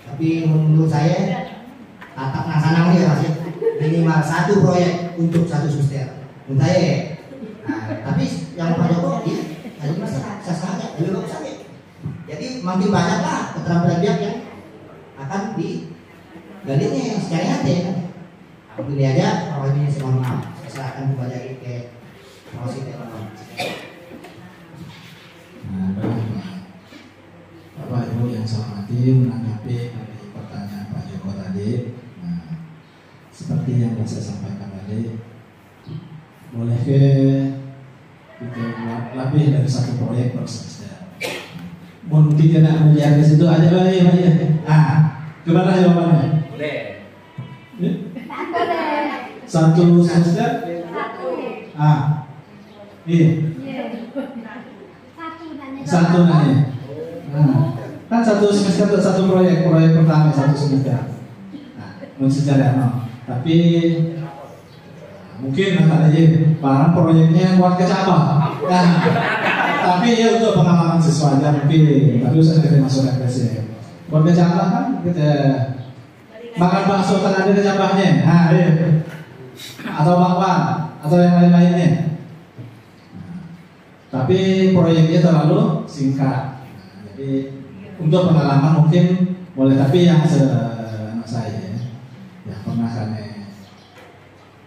Tapi menurut saya tatap laksana ya Mas ya. Minimal 1 proyek untuk 1 semester. Menurut saya. Nah, tapi yang Pak Joko ya ada masalah sah-sah aja, lebih bagus aja. Jadi makin banyaklah keterampilan pihak yang akan Galitnya yang secari hati kan. Aku pilih aja, kalau ini saya mohon maaf. Saya serahkan kepada ke proses teman-teman. Nah, Bapak Ibu yang saya hormati, menanggapi dari pertanyaan Pak Joko tadi. Nah, seperti yang sudah saya sampaikan tadi, boleh kita buat lebih dari satu proyek per semester. Mungkin tidak menjadi ke situ aja Pak ya. Ah, gimana jawabannya? Boleh. Satu semester? Ah, iya. Satu nanya. Nah, kan satu semester satu proyek pertama satu semester. Nah, secara tapi mungkin aja barang proyeknya buat ke cabang. Nah, tapi ya untuk pengalaman siswa aja mungkin. Tapi usah kita masukkan ke sini. Buat ke cabang kan kita makan bakso kan ada ke cabangnya. Nah, iya. Atau bakwan atau yang lain-lainnya. Tapi proyeknya terlalu singkat. Jadi untuk pengalaman mungkin boleh, tapi yang saya ya pernah kami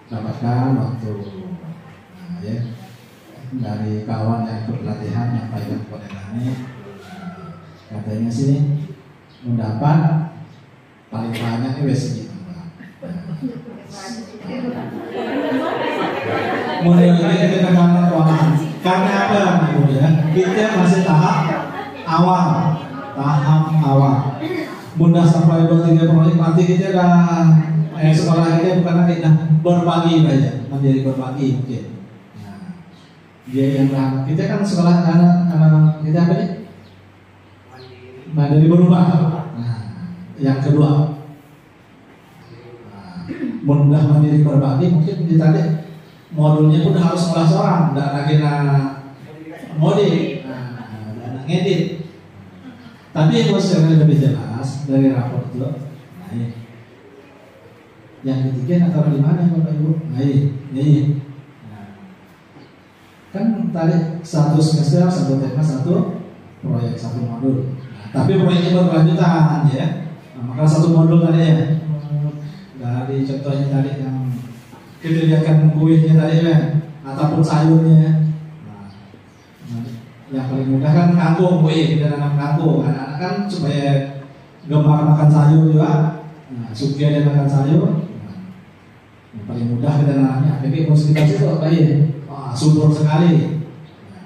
dapatkan waktu ya dari kawan yang ikut pelatihan yang Pak kepada kami, katanya sih mendapat paling banyak ini segitu. Mulai kita kangen keuangan. Karena apa ya? Kita masih tahap awal. Mudah sampai 2-3 proyek nanti kita sekolah kita bukan lagi berbagi aja, menjadi berbagi mungkin. Nah, dia yang kita kan sekolah anak kita apa nih? Mandiri berubah. Nah, yang kedua, mudah mandiri berbagi mungkin di tadi modulnya udah harus kelas orang, tidak lagi ngedit, ngedit. Tapi yang secara lebih jelas dari rapor itu, nah ini. Yang ketiga antara di mana Bapak Ibu? Nah ini. Nah, kan tadi satu semester, satu tema, satu proyek, satu modul. Nah, tapi proyeknya berkelanjutan ya. Nah, maka satu modul tadi ya. Dari contohnya tadi yang kita lihatkan kuenya tadi kan, ataupun sayurnya. Nah, yang paling mudah kan kangkung, kue kita nanam kangkung. Anak-anak kan supaya gemar makan sayur juga. Nah, suka dia makan sayur. Nah, yang paling mudah kita nanamnya. Tapi musibah itu apa ya? Subur sekali. Nah,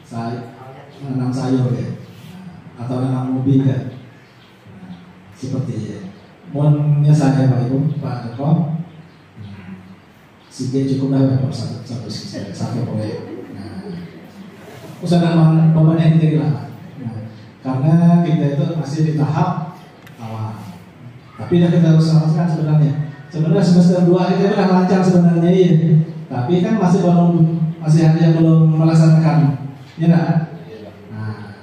saya menanam sayur ya. Nah, atau nanam ubi kan. Nah, seperti mohonnya saya Pak Ibu, Pak Joko. Sehingga cukup dah satu proyek. Nah, usaha beban yang tinggi lah. Nah, karena kita itu masih di tahap awal. Tapi yang kita harus sampaikan sebenarnya semester 2 itu udah lancar sebenarnya ya. Tapi kan masih ada yang belum melaksanakan, ya enggak? Nah,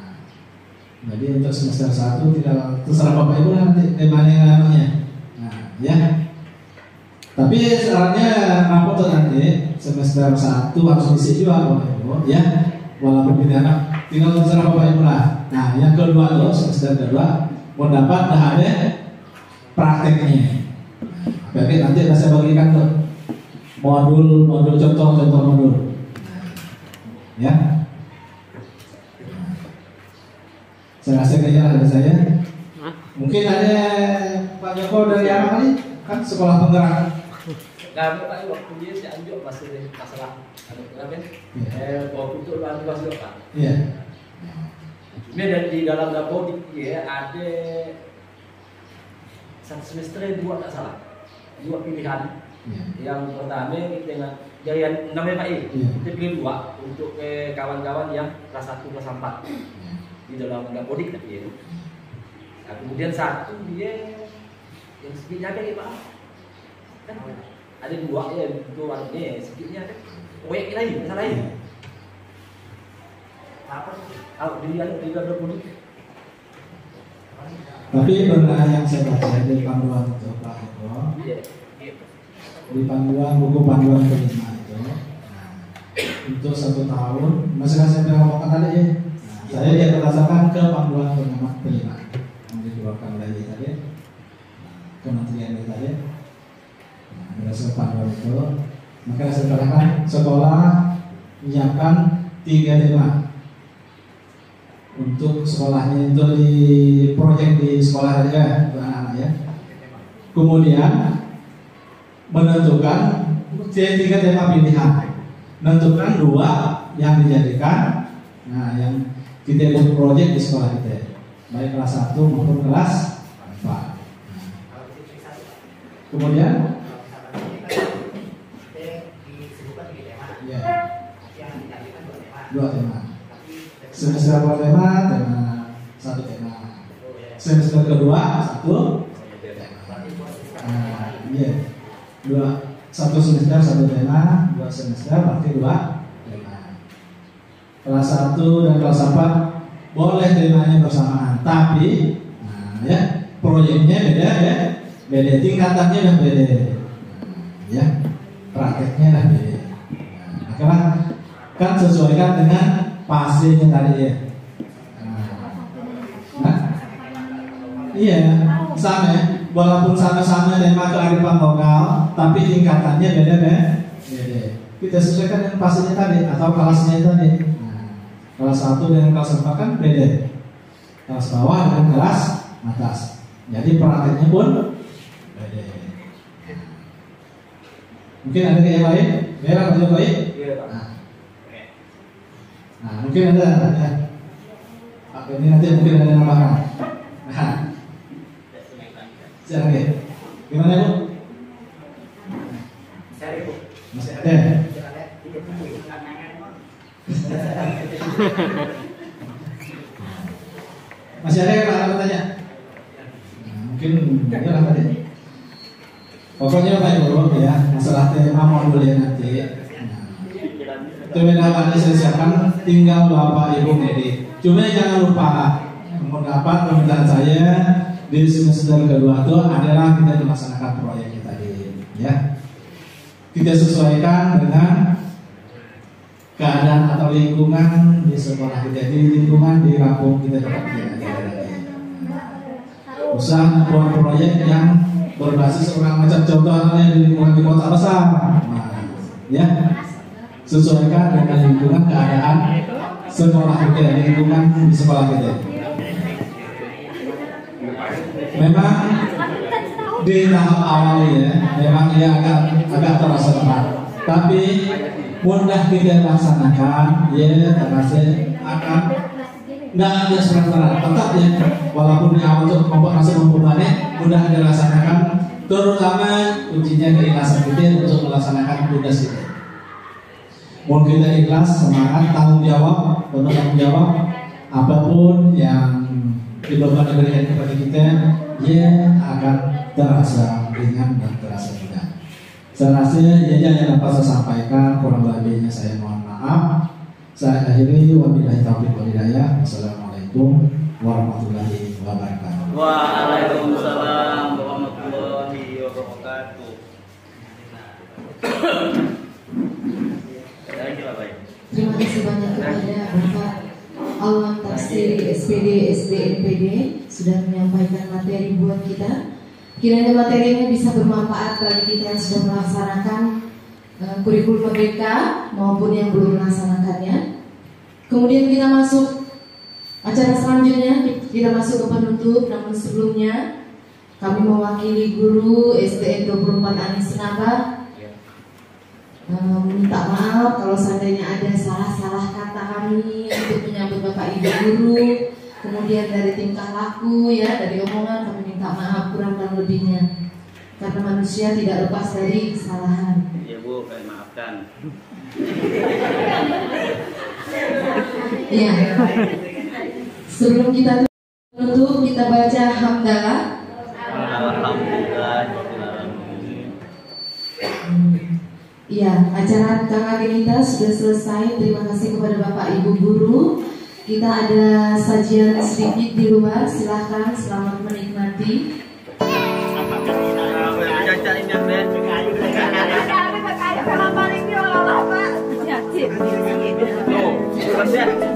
jadi untuk semester 1 tidak terserah Bapak Ibu nanti temanya namanya. Nah, ya. Tapi sarannya rapor nanti semester 1 harus diisi juga Bapak Ibu, ya. Walaupun tidak tinggal terserah Bapak Ibu lah. Nah, yang kedua tuh semester kedua mau dapat dah ada prakteknya. Berarti nanti saya bagikan tuh modul contoh modul. Ya. Saya rasa kayaknya ada saya. Mungkin ada Pak Joko dari apa kali? Kan sekolah penggerak. Nah, Pak waktu dia si Anjuk masih masalah apa? Waktu itu lalu masih Pak. Iya. Ini di dalam Dapodik ya ada satu semester 2 tak salah. 2 pilihan. Yang pertama dengan dari namanya Pak kita pilih 2 untuk kawan-kawan yang kelas 1 kelas 4 di dalam Dapodik tapi ya. Nah, kemudian satu dia yang sedikitnya kan Pak. Kan ada 2 ya itu artinya sedikitnya kan proyek lain masalah lain. Apa? Di Dapodik. Tapi pernah yang saya baca di panduan untuk Pak Eko, di panduan buku panduan kelima itu, untuk 1 tahun, masih saya ngomongkan tadi ya. Saya dia berdasarkan ke panduan kelima yang dikeluarkan oleh tadi. kementerian kita ya. Nah, berdasarkan panduan itu, maka sekolah menyiapkan 3 tema untuk sekolahnya itu di proyek di sekolah aja untuk anak-anak ya. Kemudian menentukan 3 tema pilihan, menentukan 2 yang dijadikan, nah yang kita buat proyek di sekolah kita, baik kelas 1 maupun kelas 4. Kemudian ya, 2 tema. Semester pertama tema 1 tema. Semester kedua 1 tema. Iya. 1 semester 1 tema, 2 semester berarti 2 tema. Kelas 1 dan kelas 4 boleh temanya bersamaan, tapi ya proyeknya beda ya. Beda tingkatannya dan beda. Ya. Prakteknya lah beda. Nah, kan sesuaikan dengan pastinya tadi ya. Nah, iya, sama ya. Walaupun sama-sama tema kearifan lokal, tapi tingkatannya beda. Kita sesuaikan dengan pastinya tadi atau kelasnya tadi. Nah, kelas 1 dengan kelas 4 kan beda. Kelas bawah dengan kelas atas. Jadi prakteknya pun beda. Mungkin ada yang lain? Merah atau yang lain? Nah, mungkin ada ya. Ini nanti mungkin ada tambahan. Nah, siapa ya? Gimana Bu? Masih ada. Masih ada yang mau tanya? Nah, mungkin ya lah tadi. Pokoknya Pak Ibu ya, masalah tema modulnya nanti. Itu memang saya siapkan, tinggal Bapak Ibu ngedit. Cuma jangan lupa, mendapat permintaan saya di semester kedua itu adalah kita melaksanakan proyeknya tadi, ya. Kita sesuaikan dengan keadaan atau lingkungan di sekolah kita, di lingkungan di kampung kita usaha membuat proyek yang berbasis orang macam contohnya di lingkungan di kota besar, nah, ya. Sesuaikan dengan lingkungan keadaan sekolah kita, lingkungan di sekolah kita. Memang di tahap awal ya, memang dia agak terasa berat, tapi mudah kita laksanakan, ya terasa akan nggak ada serat-serat, tetap ya, walaupun di awal itu kelompok masih membebani, mudah dilaksanakan, terutama kuncinya keikhlasan kita untuk melaksanakan tugas kita. Mau kita ikhlas, semangat, tanggung jawab, penuh tanggung jawab, apapun yang diberikan kepada kita, ya akan terasa ringan dan terasa mudah. Saya rasa ya yang dapat saya sampaikan, kurang lebihnya saya mohon maaf. Saya akhiri, wabillahi taufiq wal hidayah. Wassalamualaikum warahmatullahi wabarakatuh. Waalaikumsalam warahmatullahi wabarakatuh. Terima kasih banyak kepada Bapak Alwan Tafsiri SPD SDNPD sudah menyampaikan materi buat kita. Kiranya materi ini bisa bermanfaat bagi kita yang sudah melaksanakan kurikulum merdeka maupun yang belum melaksanakannya. Kemudian kita masuk acara selanjutnya, kita masuk ke penutup. Namun sebelumnya kami mewakili guru SDN 24 Anis Senaba minta maaf kalau seandainya ada salah-salah kata kami untuk menyambut Bapak Ibu guru, kemudian dari tingkah laku ya, dari omongan kami minta maaf kurang dan lebihnya, karena manusia tidak lepas dari kesalahan. Ya Bu, kami maafkan. Iya. Sebelum kita tutup, kita baca hamdalah. Alhamdulillah. Iya, acara KKG kita sudah selesai. Terima kasih kepada Bapak Ibu guru. Kita ada sajian sedikit di luar. Silahkan, selamat menikmati. Oh,